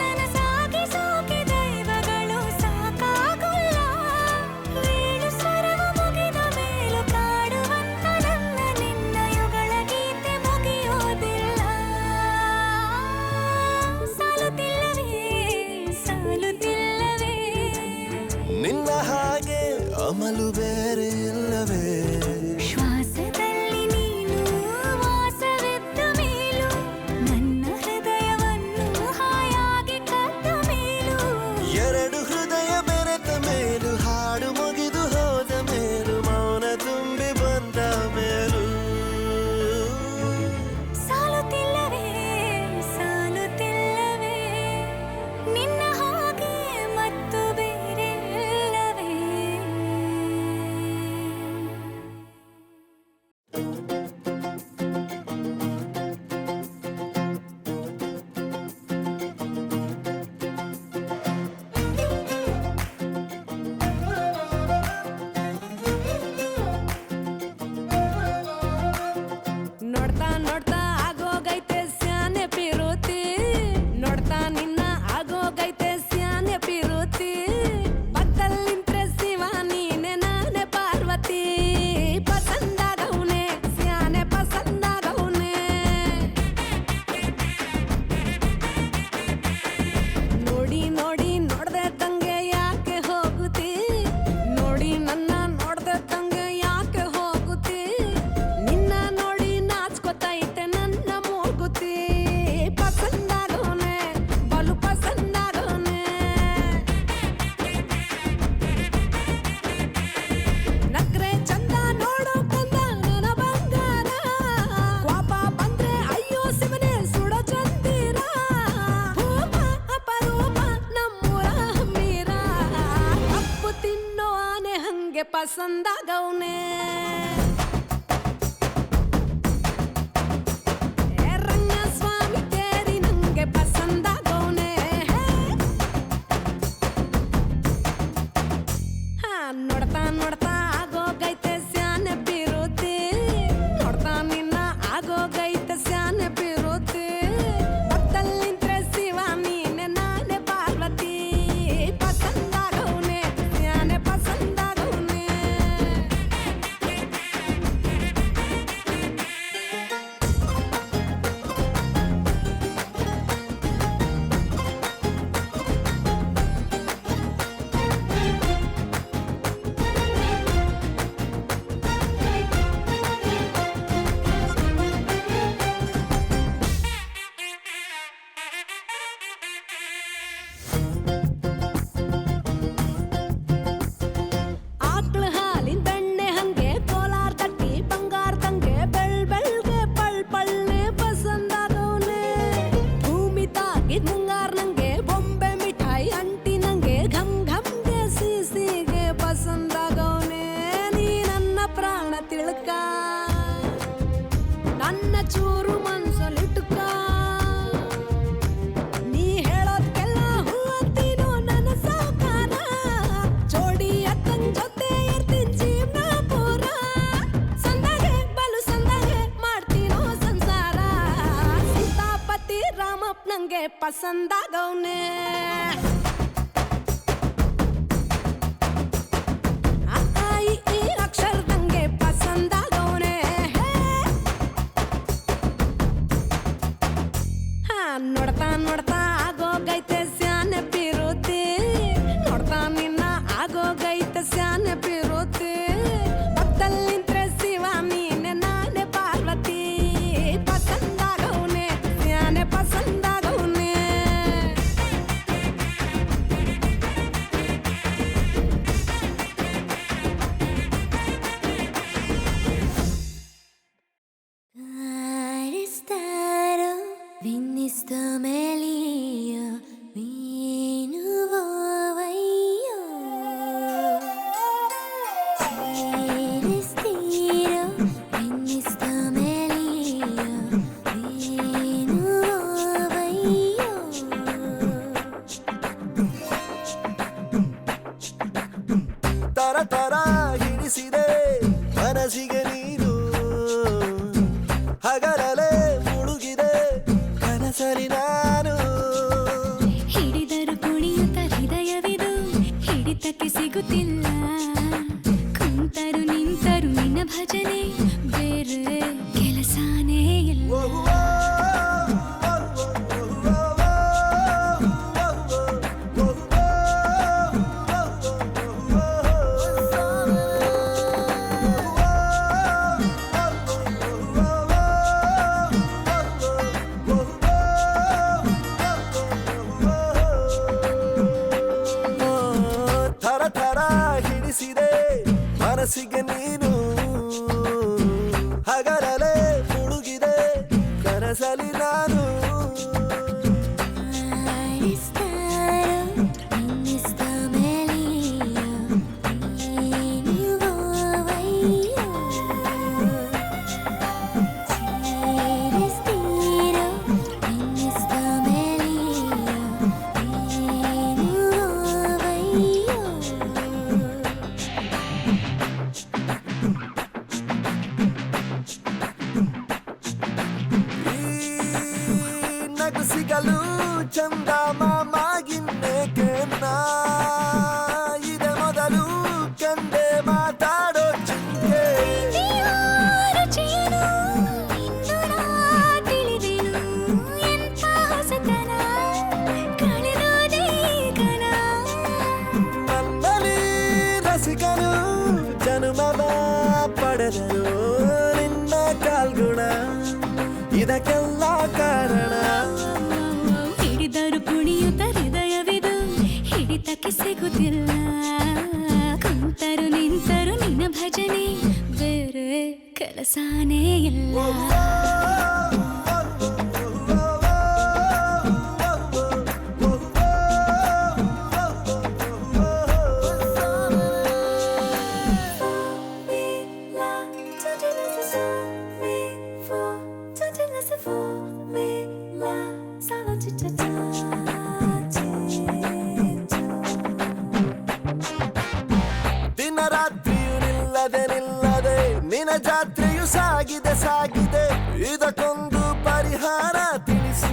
ನನಸಾಗಿ ಸೋಕೆ ದೈವಗಳು ಸಾಕಾಗುಲ್ಲ ವೀಳು ಸ್ವರವು ಮುಗಿದ ಮೇಲೂ ಕಾಡುವಂತ ನನ್ನ ನಿನ್ನ ಯುಗಳ ಗೀತೆ ಮುಗಿಯೋದಿಲ್ಲ ಸಾಲುತ್ತಿಲ್ಲವೇ ಸಾಲುತ್ತಿಲ್ಲವೇ ನಿನ್ನ ಹಾಗೆ ಅಮಲು ಬೇರೆ ಇಲ್ಲವೇ ಶ್ವಾಸದಲ್ಲಿ ನೀನು ವಾಸವಿದ್ದ ಮೇಲೂ ನನ್ನ ಹೃದಯವನ್ನು ಹಾಯಾಗಿ ಕದ್ದ ಮೇಲೂ ಎರಡು ಹೃದಯ ಬೆರೆತ ಮೇಲೂ ಹಾಡು ಮುಗಿದು ಹೋದ ಮೇಲೂ ಮೌನ ತುಂಬಿ ಬಂದ ಮೇಲೂ ಸಾಲುತ್ತಿಲ್ಲವೇ ಸಾಲುತ್ತಿಲ್ಲವೇ ನಿನ್ನ ಹಾಗೆ ಮತ್ತು ಬೇರೆ ಇಲ್ಲವೇ ನೋಡ್ತಾ ನೋಡ್ತಾ ಆಗೋಗೈತೆ ಸ್ಯಾನೆ ಪಿರುತಿ ನೋಡ್ತಾ ನಿನ್ನ ಆಗೋಗೈತೆ ಸ್ಯಾನೆ ಪಿರುತಿ ಪಕ್ಕಲ್ಲಿಂತ್ರೆ ಶಿವ ನೀನೆ ನಾನೇ ಪಾರ್ವತಿ ಪಸಂದಾಗವ್ನೆ ಸ್ಯಾನೆ ಪಸಂದಾಗವ್ನೆ ನೋಡಿ ನೋಡಿ ನೋಡ್ದೆ ತಂಗೆ ಯಾಕೆ ಹೋಗುತ್ತಿ ನೋಡಿ ನನ್ನ ನೋಡ್ದೆ ತಂಗೆ ಯಾಕೆ ಹೋಗುತ್ತಿ ನಿನ್ನ ನೋಡಿ ನಾಚ್ಕೊತೈತೆ ನನ್ನ ಮೂಗುತಿ ಪಸಂದಾಗವ್ನೆ ಬಲು ಪಸಂದಾಗವ್ನೆ ನಕ್ರೆ ಚಂದ ನೋಡೋ ಕಂದ ನನ್ನ ಬಂಗಾರ ಕೋಪ ಬಂದ್ರೆ ಅಯ್ಯೋ ಶಿವನೇ ಸುಡೋ ಚಂದಿರ ಭೂಪ ಅಪರೂಪ ನಮ್ಮೂರ ಹಮ್ಮೀರ ಕಪ್ಪು ತಿನ್ನೋ ಆನೆ ಹಂಗೆ ಪಸಂದಾಗವ್ನೆ ರಂಗಸ್ವಾಮಿ ತೇರಿ ನಂಗೆ ಪಸಂದಾಗವ್ನೆ ನೋಡ್ತಾ ನೋಡ್ತಾ ಆಗೋಗೈತೆ ಸ್ಯಾನೆ ಪಿರುತಿ ನೋಡ್ತಾ ನಿನ್ನ ಆಗೋಗೈತೆ ಸ್ಯಾನೆ ಪಿರುತಿ ಪಕ್ಕದಲ್ಲಿಂತ್ರೆ ಶಿವ ನೀನೆ ನಾನೇ ಪಾರ್ವತಿ ಪಸಂದಾಗವ್ನೆ ಸ್ಯಾನೆ ಪಸಂದಾಗವ್ನೆ ಆಕ್ಳ ಹಾಲಿನ ಬೆಣ್ಣೆ ಹಂಗೆ ಕೋಲಾರ ತಟ್ಟಿ ಬಂಗಾರದಂಗೆ ಬೆಳ್ಗೆ ಪಳ್ ಪಳ್ಳೆ ಪಸಂದಾಗವ್ನೆ ಭೂಮಿ ತಾಗಿದ್ ಮುಂಗಾರ ನಂಗೆ ಬೊಂಬೆ ಮಿಠಾಯಿ ಅಂಟಿ ನಂಗೆ ಘಮ್ ಘಮ್ಗೆ ಸಿಸಿಗೆ ಪಸಂದಾಗವ್ನೆ ನೀ ನನ್ನ ಪ್ರಾಣ ತಿಳ್ಕ ನನ್ನ ಚೂರು ಮನ್ಸಲ್ಲಿಟ್ಕ ನೀ ಹೇಳೋದ್ಕೆಲ್ಲ ಹೂ ಅಂತೀನೋ ನನ್ನ ಸಾಕಾರ ಜೋಡಿ ಅಕ್ಕನ್ ಜೊತೆ ಇರ್ತೀನಿ ಜೀವನ ಪೂರ ಸಂದಾಗೆ ಬಲು ಸಂದಾಗೆ ಮಾಡ್ತೀನೋ ಸಂಸಾರ ಸೀತಾಪತಿ ರಾಮಪ್ಪ ನಂಗೆ ಪಸಂದಾಗವ್ನೆ ಆ ಈ ಅಕ್ಷರದಂಗೆ ಪಸಂದಾಗವ್ನೆ ನೋಡ್ತಾ ನೋಡ್ತಾ ಆಗೋಗೈತೆ ಸ್ಯಾನೆ ಪಿರುತಿ ನೋಡ್ತಾ ನಿನ್ನ ಆಗೋಗೈತೆ ಸ್ಯಾನೆ Aristero, viniste meglio, vinuvo io. Aristero, viniste meglio, vinuvo io. ತರ ತರ ಹಿಡಿಸಿದೆ ಮನಸ್ಸಿಗೆ ನೀನು ಹಗಲಲೆ ಮುಳುಗಿದೆ ಕನಸಲಿ ನಾನು ಹಿಡಿದರು ಕುಣಿಯುತ್ತ ಹೃದಯವಿದು ಹಿಡಿತಕ್ಕೆ ಸಿಗುತ್ತಿಲ್ಲ ಕುಂತರು ನಿಂತರು ನಿನ್ನ ಭಜನೆ ಬೇರೆ ಕೆಲಸನೇ ಇಲ್ಲ ಥರ ಥರ ಹಿಡಿಸಿದೆ ಮನಸ್ಸಿಗೆ ನೀನು ಹಗಲಲೆ ಮುಳುಗಿದೆ ಕನಸಲಿ ನಾನು Aristero, viniste meglio, vinuvo io. Aristero, viniste meglio, vinuvo io. ಈ ನಗು ಸಿಗಲು ಚಂದ ಮಾಮಾಗಿನ್ನೇಕೆ ನಾ ಇದೆ ಮೊದಲು ಕಂಡೆ ಮಾತಾಡೋ ಚಿಂತೆ ರುಚಿಯನು ಇಂದು ನಾ ತಿಳಿದೆನು ಎಂಥ ಹೊಸತನ ಕಳೆದೋದೇ ಕಣ ನನ್ನಲ್ಲಿ ರಸಿಕನು ಜನುಮವ ಪಡೆದರು ನಿನ್ನ ಕಾಲ್ಗುಣ ಇದಕ್ಕೆಲ್ಲ ಕಾರಣ ಹಿಡಿದರು ಕುಣಿಯುತ್ತ ಹೃದಯವಿದು ಹಿಡಿತಕ್ಕೆ ಸಿಗುತ್ತಿಲ್ಲ ಕುಂತರು ನಿಂತರು ನಿನ್ನ ಭಜನೆ ಬೇರೆ ಕೆಲಸನೇ ಇಲ್ಲ ದಿನ ರಾತ್ರಿಯು ನಿಲ್ಲದೆ ನಿಲ್ಲದೆ ನಿನ್ನ ಜಾತ್ರೆಯು ಸಾಗಿದೆ ಸಾಗಿದೆ ಇದಕ್ಕೊಂದು ಪರಿಹಾರ ತಿಳಿಸು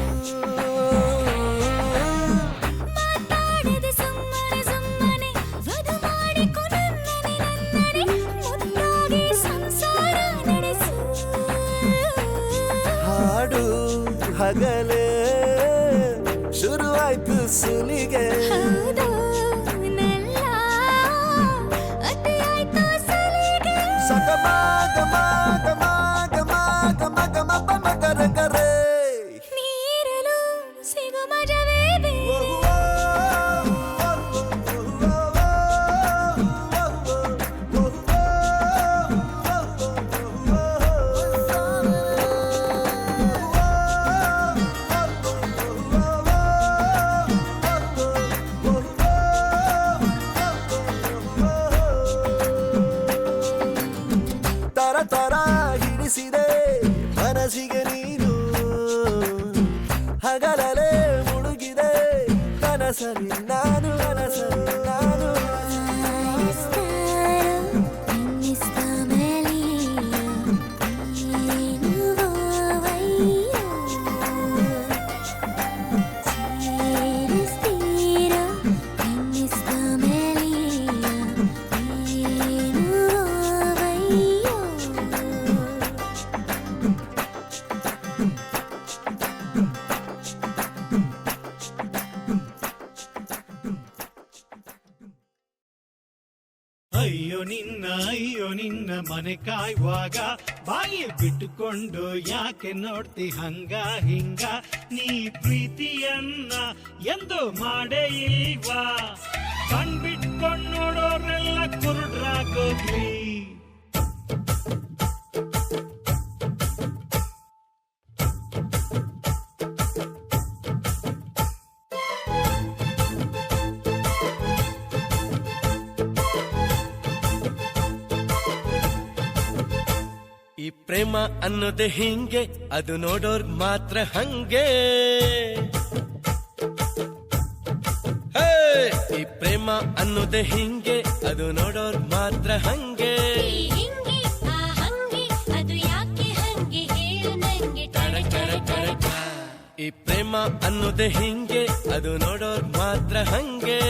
ಮಾತಾಡದೆ ಸುಮ್ಮನೆ ಸುಮ್ಮನೆ ವಧು ಮಾಡಿಕೊ ನನ್ನನೆ ನನ್ನನೆ ಮುದ್ದಾಗಿ ಸಂಸಾರ ನಡೆಸು ಹಾಡು ಹಗಲೇ ಶುರುವಾಯ್ತು ಸುಲಿಗೆ ಹೌದು ನೆಲ್ಲ ಅತಿಯಾಯ್ತು ಸಲಿಗೆ ಸಗಮ ಗಮ ಗಮ ಗಮ ಗಮ ಗಮ ಪಮ ಗರ ಗರೆ ನೀರಲು ಸಿಗು ಮಜವೇ ಬೇರೆ ತರ ತರ ಹಿಡಿಸಿದೆ ಮನಸ್ಸಿಗೆ ನೀನು ಹಗಲಲೆ ಮುಳುಗಿದೆ ಕನಸಲಿ ನಾನು ಕನಸಲಿ ನಾನು Aristero, viniste meglio, vinuvo io. Aristero, viniste meglio, vinuvo io. ಅಯ್ಯೋ ನಿನ್ನ ಮನೆ ಕಾಯುವಾಗ ಬಾಯಿ ಬಿಟ್ಟುಕೊಂಡು ಯಾಕೆ ನೋಡ್ತಿ ಹಂಗ ಹಿಂಗ ನೀ ಪ್ರೀತಿಯನ್ನ ಎಂದು ಮಾಡೇ ಇಲ್ವಾ ಕಣ್ಬಿಟ್ಕೊಂಡು ನೋಡೋರೆಲ್ಲ ಕುರುಡ್ರಾಗೋಗ್ಲಿ ಪ್ರೇಮ ಅನ್ನೋದೆ ಹಿಂಗೆ, ಅದು ನೋಡೋರ್ ಮಾತ್ರ ಹಂಗೆ. ಈ ಪ್ರೇಮ ಅನ್ನೋದೆ ಹಿಂಗೆ, ಅದು ನೋಡೋರ್ ಮಾತ್ರ ಹಂಗೆ. ಈ ಪ್ರೇಮ ಅನ್ನೋದೆ ಹಿಂಗೆ, ಅದು ನೋಡೋರ್ ಮಾತ್ರ ಹಂಗೆ.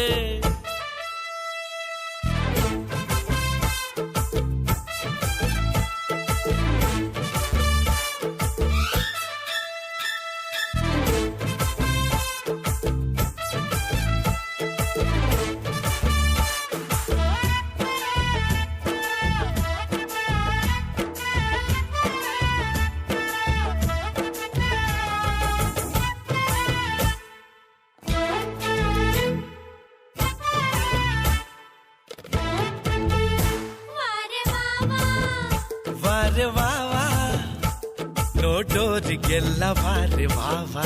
ವಾರೆ ವಾವಾ ನೋಡೋರಿಗೆಲ್ಲ ವಾರೆ ವಾವಾ.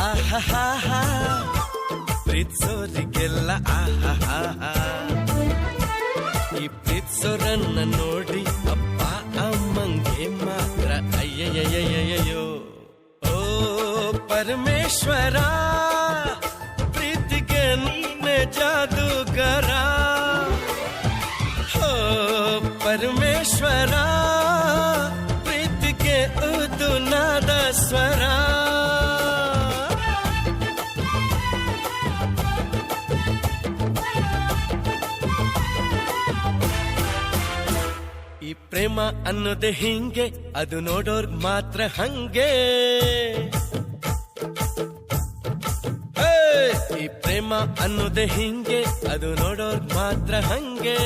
ಆಹಾ ಪ್ರೀತ್ಸೋರಿಗೆಲ್ಲ ಆಹಾ. ಈ ಪ್ರೀತ್ಸೋರನ್ನ ನೋಡಿ ಅಪ್ಪ ಅಮ್ಮಂಗೆ ಮಾತ್ರ ಅಯ್ಯಯ್ಯಯ್ಯಯ್ಯೋ. ಓ ಪರಮೇಶ್ವರ, ಪ್ರೀತಿಗೆ ನೀನೆ ಜಾದೂಗರ. ಪರಮೇಶ್ವರ, ಪ್ರೀತಿಗೆ ಉದು ನಾದ ಸ್ವರ. ಈ ಪ್ರೇಮ ಅನ್ನೋದೆ ಹಿಂಗೆ, ಅದು ನೋಡೋರ್ ಮಾತ್ರ ಹಂಗೆ. ಈ ಪ್ರೇಮ ಅನ್ನೋದೆ ಹಿಂಗೆ, ಅದು ನೋಡೋರ್ ಮಾತ್ರ ಹಂಗೆ.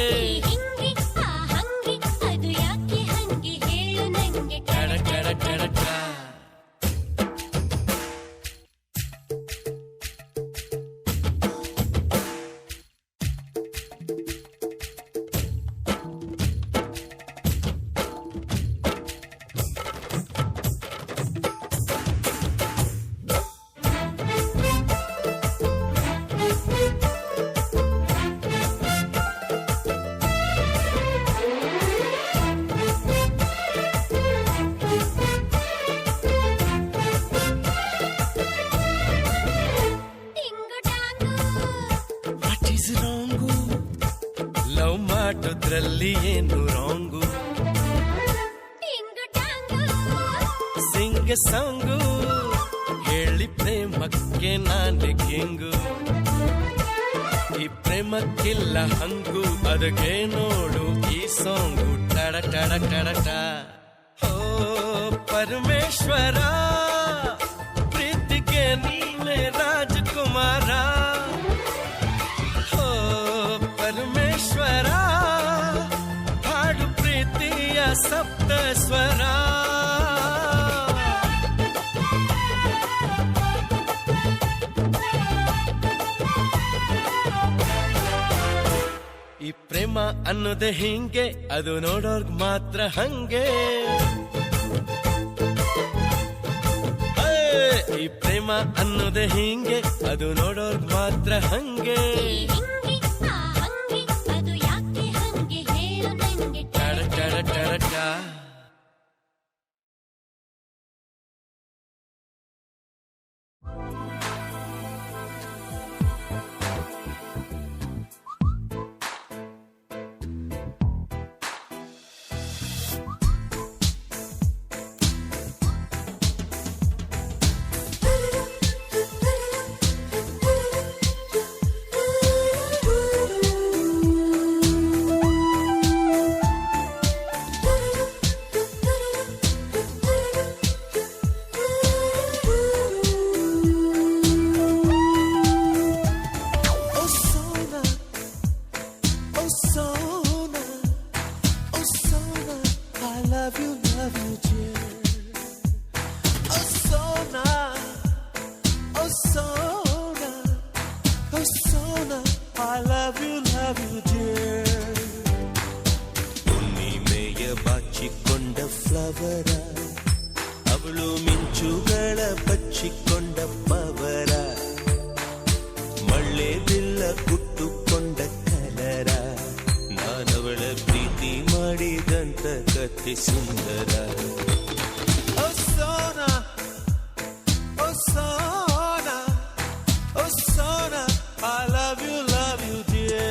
ಲವ್ ಮಾಡೋದ್ರಲ್ಲಿ ಏನು ರಾಂಗು, ಸಿಂಗ ಸಾಂಗು ಹೇಳಿ ಪ್ರೇಮಕ್ಕೆ ನಾನೇ ಕಿಂಗು. ಈ ಪ್ರೇಮಕ್ಕಿಲ್ಲ ಹಂಗು, ಅದಕ್ಕೆ ನೋಡು ಈ ಸಾಂಗು ಟಡ ಟಡ ಟಡ ಟ. ಓ ಪರಮೇಶ್ವರ, ಪ್ರೀತಿಗೆ ನೀನೆ ರಾಜಕುಮಾರ. ಪರಮೇಶ್ವರ, ಹಾಡು ಪ್ರೀತಿಯ ಸಪ್ತ ಸ್ವರ. ಈ ಪ್ರೇಮ ಅನ್ನೋದೆ ಹಿಂಗೆ, ಅದು ನೋಡೋರ್ಗ್ ಮಾತ್ರ ಹಂಗೆ. ಈ ಪ್ರೇಮ ಅನ್ನೋದೆ ಹಿಂಗೆ, ಅದು ನೋಡೋರ್ಗ್ ಮಾತ್ರ ಹಂಗೆ. ಫ್ಲವರ ಅವಳು ಮಿಂಚುಗಳ ಬಚ್ಚಿಕೊಂಡ ಪವರ ಮಳ್ಳೆ ಬಿಲ್ಲ ಕುಟ್ಟುಕೊಂಡ ಕಲರ ನಾನವಳ ಪ್ರೀತಿ ಕಥೆ ಸುಂದರ. ಓ ಸೋನಾ, ಓ ಸೋನಾ, ಓ Sona, I love you dear.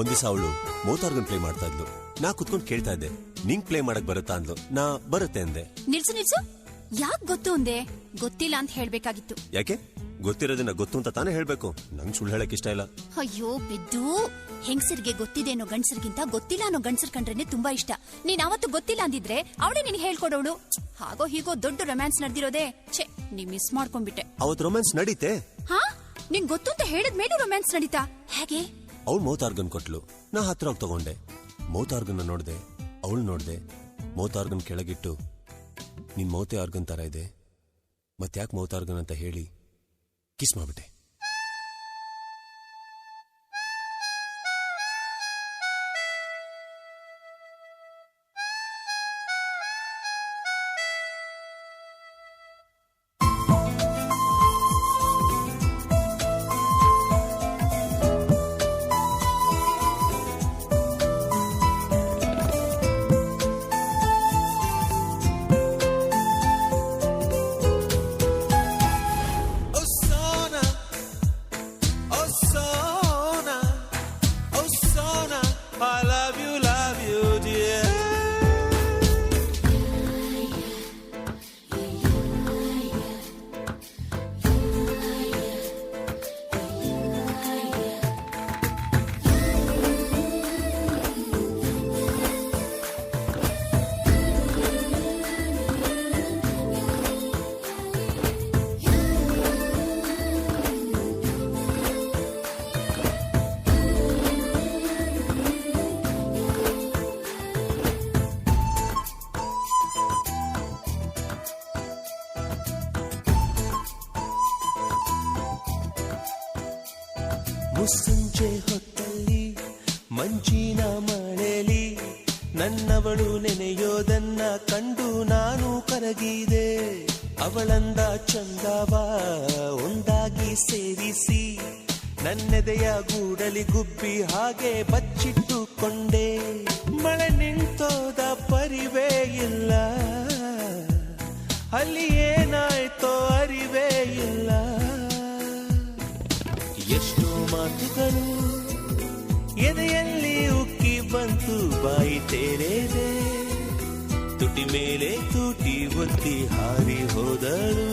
ಒಂದಿವಸ ಅವಳು ಮೋತಾರ್ಗನ್ ಪ್ಲೇ ಮಾಡ್ತಾ ಇದ್ಲು. ನಾ ಕುತ್ಕೊಂಡು ಕೇಳ್ತಾ ಇದ್ದೆ, ನಿಂಗ್ ಪ್ಲೇ ಮಾಡಕ್ ಬರುತ್ತಾ ಅಂದ್ಲು. ನಾ ಬರುತ್ತೆ ಅಂದೆ. ನಿಲ್ಸು ಯಾಕ್ ಗೊತ್ತು ಅಂದೆ? ಗೊತ್ತಿಲ್ಲ ಅಂತ ಹೇಳ್ಬೇಕಾಗಿತ್ತು. ಯಾಕೆ? ಗೊತ್ತಿರೋದನ್ನ ಗೊತ್ತು ಅಂತ ತಾನೇ ಹೇಳ್ಬೇಕು. ನಂಗ್ ಸುಳ್ಳು ಹೇಳಕ್ ಇಷ್ಟ ಇಲ್ಲ. ಅಯ್ಯೋ ಬಿದ್ದು, ಹೆಂಗಸರಿಗೆ ಗೊತ್ತಿದೆ ಅನ್ನೋ ಗಂಡಸರಿಗಿಂತ ಗೊತ್ತಿಲ್ಲ ಅನ್ನೋ ಗಂಡಸರ್ ಕಂಡ್ರೇನೆ ತುಂಬಾ ಇಷ್ಟ. ನೀನ್ ಅವತ್ತು ಗೊತ್ತಿಲ್ಲ ಅಂದಿದ್ರೆ ಅವಳೇ ನಿನ್ಗೆ ಹೇಳ್ಕೊಡೋಳು. ಹಾಗೋ ಹೀಗೋ ದೊಡ್ಡ ರೊಮ್ಯಾನ್ಸ್ ನಡೆದಿರೋದೇ. ಛೇ, ನೀ ಮಿಸ್ ಮಾಡ್ಕೊಂಡ್ಬಿಟ್ಟೆ. ಅವತ್ ರೊಮ್ಯಾನ್ಸ್ ನಡೀತೆ. ಹಾ, ನಿಂಗ್ ಗೊತ್ತು ಅಂತ ಹೇಳಿದ್ಮೇಲೆ ರೊಮ್ಯಾನ್ಸ್ ನಡೀತಾ? ಹೇಗೆ? ಅವಳು ಮೌತಾರ್ಗನ್ ಕೊಟ್ಲು, ನಾ ಹತ್ರ ಹೋಗಿ ತಗೊಂಡೆ. ಮೌತಾರ್ಗನ್ ನೋಡ್ದೆ, ಅವಳು ನೋಡ್ದೆ. ಮೌತಾರ್ಗನ್ ಕೆಳಗಿಟ್ಟು, ನಿನ್ ಮೌತೆ ಆರ್ಗನ್ ತರ ಇದೆ, ಮತ್ತ್ಯಾಕ್ ಮೌತಾರ್ಗನ್ ಅಂತ ಹೇಳಿ ಕಿಸ್ ಮಾಡ್ಬಿಟ್ಟೆ. ಮುಸ್ಸಂಜೆ ಹೊತ್ತಲ್ಲಿ ಮಂಜಿನ ಮಳೆಲಿ ನನ್ನವಳು ನೆನೆಯೋದನ್ನ ಕಂಡು ನಾನು ಕರಗಿದೆ. ಅವಳಂದ ಚಂದವ ಒಂದಾಗಿ ಸೇರಿಸಿ ನನ್ನೆದೆಯ ಗೂಡಲಿ ಗುಬ್ಬಿ ಹಾಗೆ ಬಚ್ಚಿಟ್ಟುಕೊಂಡೆ. ಮಳೆ ನಿಂತೋದ ಪರಿವೇ ಇಲ್ಲ, ಅಲ್ಲಿ ಏನಾಯ್ತೋ ಅರಿವೇ ಇಲ್ಲ. ಎಷ್ಟೋ ಮಾತುಗಳು ಎದೆಯಲ್ಲಿ ಉಕ್ಕಿ ಬಂತು, ಬಾಯಿ ತೇರೇದೆ, ತುಟಿ ಮೇಲೆ ತುಟಿ ಒತ್ತಿ ಹಾರಿ ಹೋದಳು.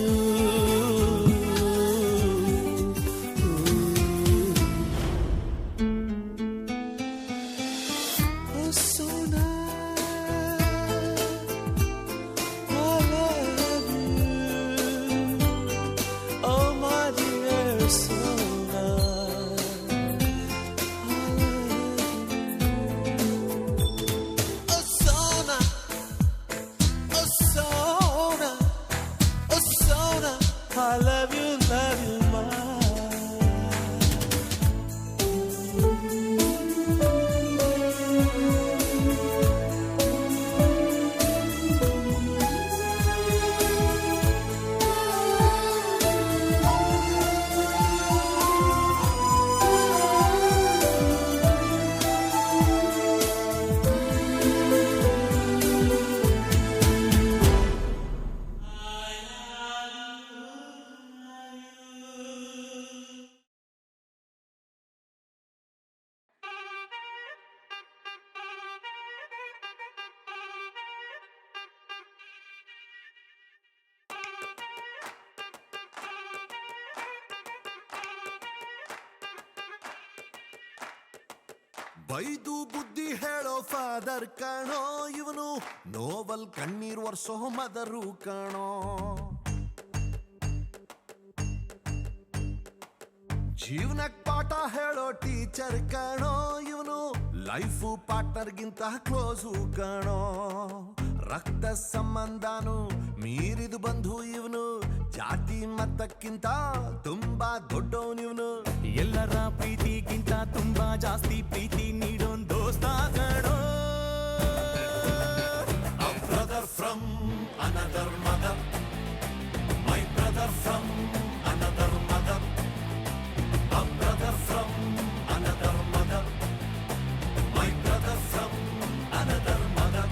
I ಬೈದು ಬುದ್ಧಿ ಹೇಳೋ ಫಾದರ್ ಕಾಣೋ ಇವನು, ನೋವಲ್ ಕಣ್ಣೀರ್ ವರ್ಷೋ ಮದರು ಕಾಣೋ. ಜೀವನಕ್ ಪಾಠ ಹೇಳೋ ಟೀಚರ್ ಕಾಣೋ ಇವನು, ಲೈಫು ಪಾರ್ಟ್ನರ್ಗಿಂತ ಕ್ಲೋಸು ಕಾಣೋ. ರಕ್ತ ಸಂಬಂಧನು ಮೀರಿದು ಬಂಧು ಇವನು, ಜಾತಿ ಮತಕ್ಕಿಂತ ತುಂಬಾ ದೊಡ್ಡವನಿವನು. ಎಲ್ಲರ ಪ್ರೀತಿಗಿಂತ ತುಂಬಾ ಜಾಸ್ತಿ ಪ್ರೀತಿ ನೀಡೋನ್ ದೋಸ್ತ ಕಣೋ. A brother from another mother, my brother from another mother, a brother from another mother, my brother from another mother.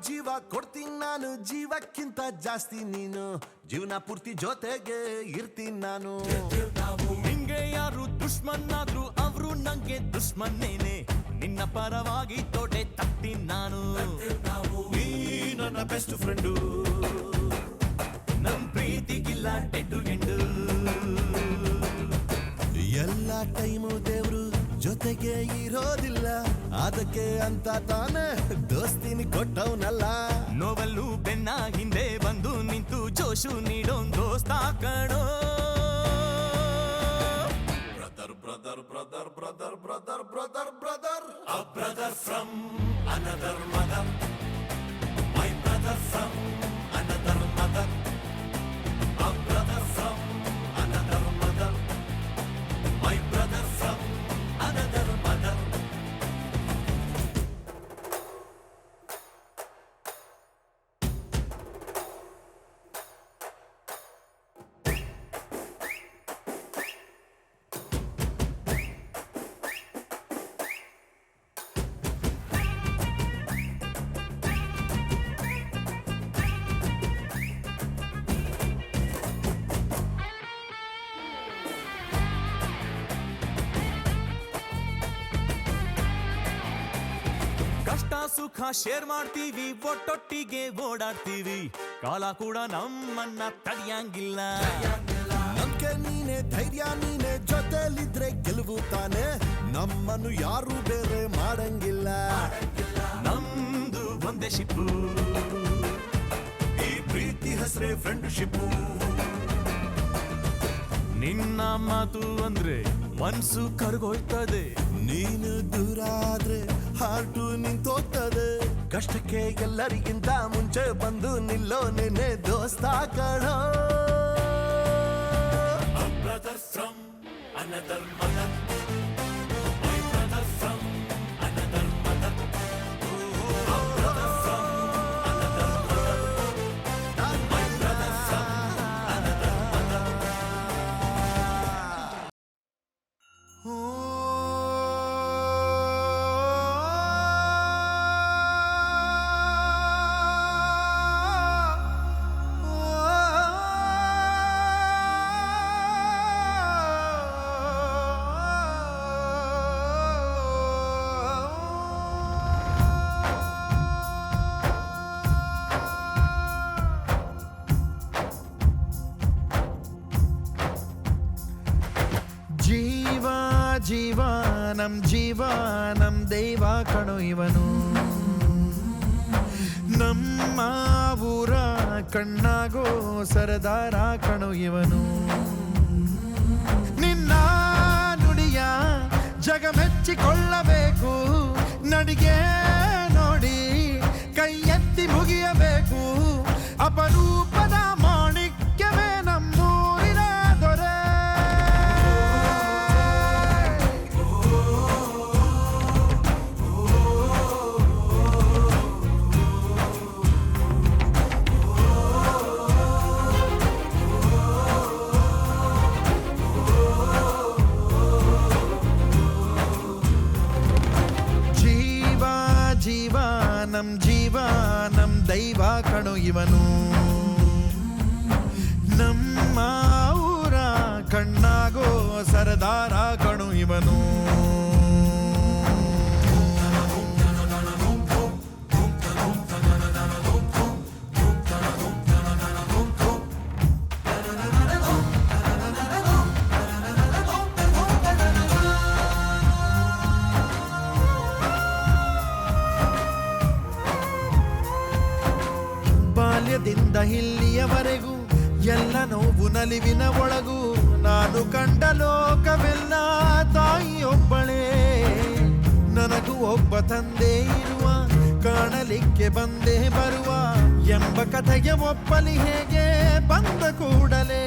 ಜೀವ ಕೊಡ್ತೀನಿ ನಾನು, ಜೀವಕ್ಕಿಂತ ಜಾಸ್ತಿ ನೀನು, ಜೀವನ ಪೂರ್ತಿ ಜೊತೆಗೆ ಇರ್ತೀನಿ ನಾನು. ನಿಂಗೆ ಯಾರು ದುಶ್ಮನ್ನಾದ್ರು ಅವ್ರು ನಂಗೆ ದುಶ್ಮನ್ನೇನೆ, ನಿನ್ನ ಪರವಾಗಿ ತೋಟೆ ತಟ್ತೀನಿ ನಾನು. ನೀ ನನ್ನ ಬೆಸ್ಟ್ ಫ್ರೆಂಡು, ನಮ್ ಪ್ರೀತಿಗಿಲ್ಲ ಡೆಡ್ಡು ಎಂಡು. ಎಲ್ಲ ಟೈಮು ದೇವ್ರು ಜೊತೆಗೆ ಇರೋದಿಲ್ಲ, ಅದಕ್ಕೆ ಅಂತ ತಾನೇ ದೋಸ್ತಿನಿ ಕೊಟ್ಟವನಲ್ಲ. ನೋವಲ್ಲೂ ಬೆನ್ನ ಹಿಂದೆ ಬಂದು ನಿಂತು ಜೋಶು ನೀಡೋನ್ ದೋಸ್ತ ಕಣೋ. Brother brother brother brother brother brother brother, a brother from another mother, my brother from another mother, a brother from another mother, my brother from another mother. ಕಷ್ಟ ಸುಖ ಶೇರ್ ಮಾಡ್ತೀವಿ, ಒಟ್ಟೊಟ್ಟಿಗೆ ಓಡಾಡ್ತೀವಿ, ಕಾಲ ಕೂಡ ನಮ್ಮನ್ನ ತಡಿಯಂಗಿಲ್ಲ. ನಂಬಿಕೆ ನೀನೆ, ಧೈರ್ಯ ನೀನೆ, ಜೊತೆಲಿದ್ರೆ ಗೆಲುವು ತಾನೆ, ನಮ್ಮನ್ನು ಯಾರು ಬೇರೆ ಮಾಡಂಗಿಲ್ಲ. ನಮ್ದು ಒಂದೇ ಶಿಪ್ಪು, ಈ ಪ್ರೀತಿ ಹೆಸರೇ ಫ್ರೆಂಡ್ಶಿಪ್ಪು. ನಿನ್ನ ಮಾತು ಅಂದ್ರೆ ಮನ್ಸು ಕರಗೋಯ್ತದೆ, ನೀನು ದೂರ ಆದ್ರೆ ಹಾರ್ಟು ನಿಂತೋಗ್ತದೆ. ಕಷ್ಟಕ್ಕೆ ಎಲ್ಲರಿಗಿಂತ ಮುಂಚೆ ಬಂದು ನಿಲ್ಲೋ ನೆನೆ ದೋಸ್ತ ಕಣೋ. Brother from another mother, my brother from another mother, a brother from another mother, my brother from another mother. ಜೀವ ನಮ್ ದೈವ ಕಣೋ ಇವನು, ನಮ್ಮ ಊರ ಕಣ್ಣಾಗೋ ಸರದಾರ ಕಣೋ ಇವನು. ನಿನ್ನ ನುಡಿಯ ಜಗ ಮೆಚ್ಚಿಕೊಳ್ಳಬೇಕು, ನಡಿಗೆ ನೋಡಿ ಕೈ ಎತ್ತಿ ಮುಗಿಯಬೇಕು. ಅಪರೂಪದ ಮಾಣಿಕ್ಯವೇ ನಮ್ಮೂರಿನ ದೊರೆ. ನಮ್ ಜೀವ ನಮ್ ದೈವ ಕಣು ಇವನು ನಮ್ಮ ಊರ ಕಣ್ಣಾಗೋ ಸರದಾರ ಕಣು ಇವನು ಬಾಲ್ಯದಿಂದ ಇಲ್ಲಿಯವರೆಗೂ ಎಲ್ಲ ನೋವು ನಲಿವಿನ ಒಳಗೂ ನಾನು ಕಂಡ ಲೋಕವೆಲ್ಲ ತಾಯಿಯೊಬ್ಬಳೇ ನನಗೂ ಒಬ್ಬ ತಂದೆ ಇರುವ ಕಾಣಲಿಕ್ಕೆ ಬಂದೇ ಬರುವ ಎಂಬ ಕಥೆಗೆ ಒಪ್ಪಲಿ ಹೇಗೆ ಬಂದ ಕೂಡಲೇ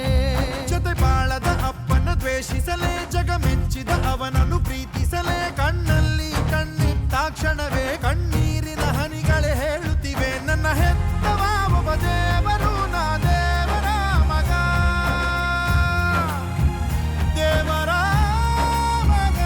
ಜೊತೆ ಬಾಳದ ಅಪ್ಪನ ದ್ವೇಷಿಸಲೇ ಜಗ ಮೆಚ್ಚಿದ ಅವನನ್ನು ಪ್ರೀತಿಸಲೇ ಕಣ್ಣಲ್ಲಿ ಕಣ್ಣಿಟ್ಟಾಕ್ಷಣವೇ ಕಣ್ಣೀರಿನ ಹನಿಗಳೇ ಹೇಳುತ್ತಿವೆ ನನ್ನ ಹೆತ್ತವ ಒಬ್ಬ ದೇವರು ನಾ ದೇವರ ಮಗ ದೇವರ ಮಗ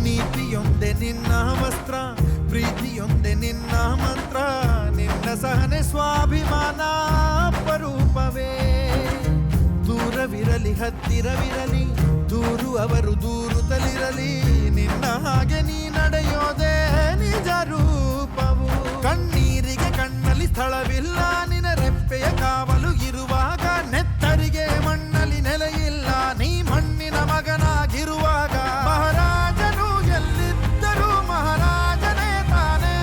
ನೀತಿಯೊಂದೆ ನಿನ್ನ ವಸ್ತ್ರ ಪ್ರೀತಿಯೊಂದೆ ನಿನ್ನ ಮಂತ್ರ ನಿನ್ನ ಸಹನೆ ಸ್ವಾಭಿಮಾನ ಅಪರೂಪವೇ ದೂರವಿರಲಿ ಹತ್ತಿರವಿರಲಿ ದೂರು ಅವರು ದೂರುತ್ತಲಿರಲಿ ನಿನ್ನ ಹಾಗೆ ನೀ ನಡೆಯೋದೇ ನಿಜ ರೂಪವು ಕಣ್ಣೀರಿಗೆ ಕಣ್ಣಲ್ಲಿ ಸ್ಥಳವಿಲ್ಲ ನಿನ್ನ ರೆಪ್ಪೆಯ ಕಾವಲು ಇರುವಾಗ ನೆತ್ತರಿಗೆ ಮಣ್ಣಲ್ಲಿ ನೆಲೆಯಿಲ್ಲ ನೀ ಮಣ್ಣಿನ ಮಗನಾಗಿರುವಾಗ ಮಹಾರಾಜನು ಎಲ್ಲಿದ್ದರೂ ಮಹಾರಾಜನೇ ತಾನೇ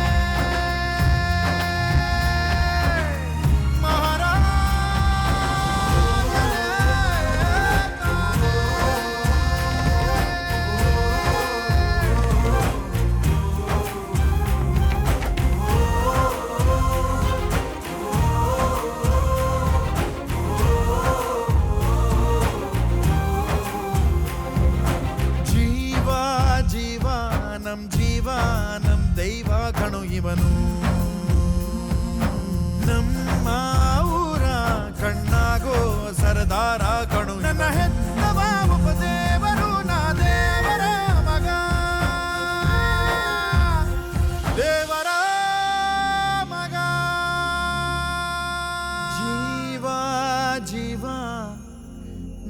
ಜೀವ ಜೀವ ನಮ್ ಜೀವ ನಮ್ ದೈವ ಕಣು ಇವನು ನಮ್ಮ ಊರ ಕಣ್ಣಾಗೋ ಸರದಾರ ಕಣು ನನ್ನ ಹೆತ್ತವ ಒಬ್ಬ ದೇವರು ನಾ ದೇವರ ಮಗ ದೇವರ ಮಗ ಜೀವ ಜೀವ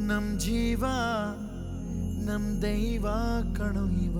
ನಮ್ ಜೀವ ನಮ್ ದೈವ ಕಣು ಇವ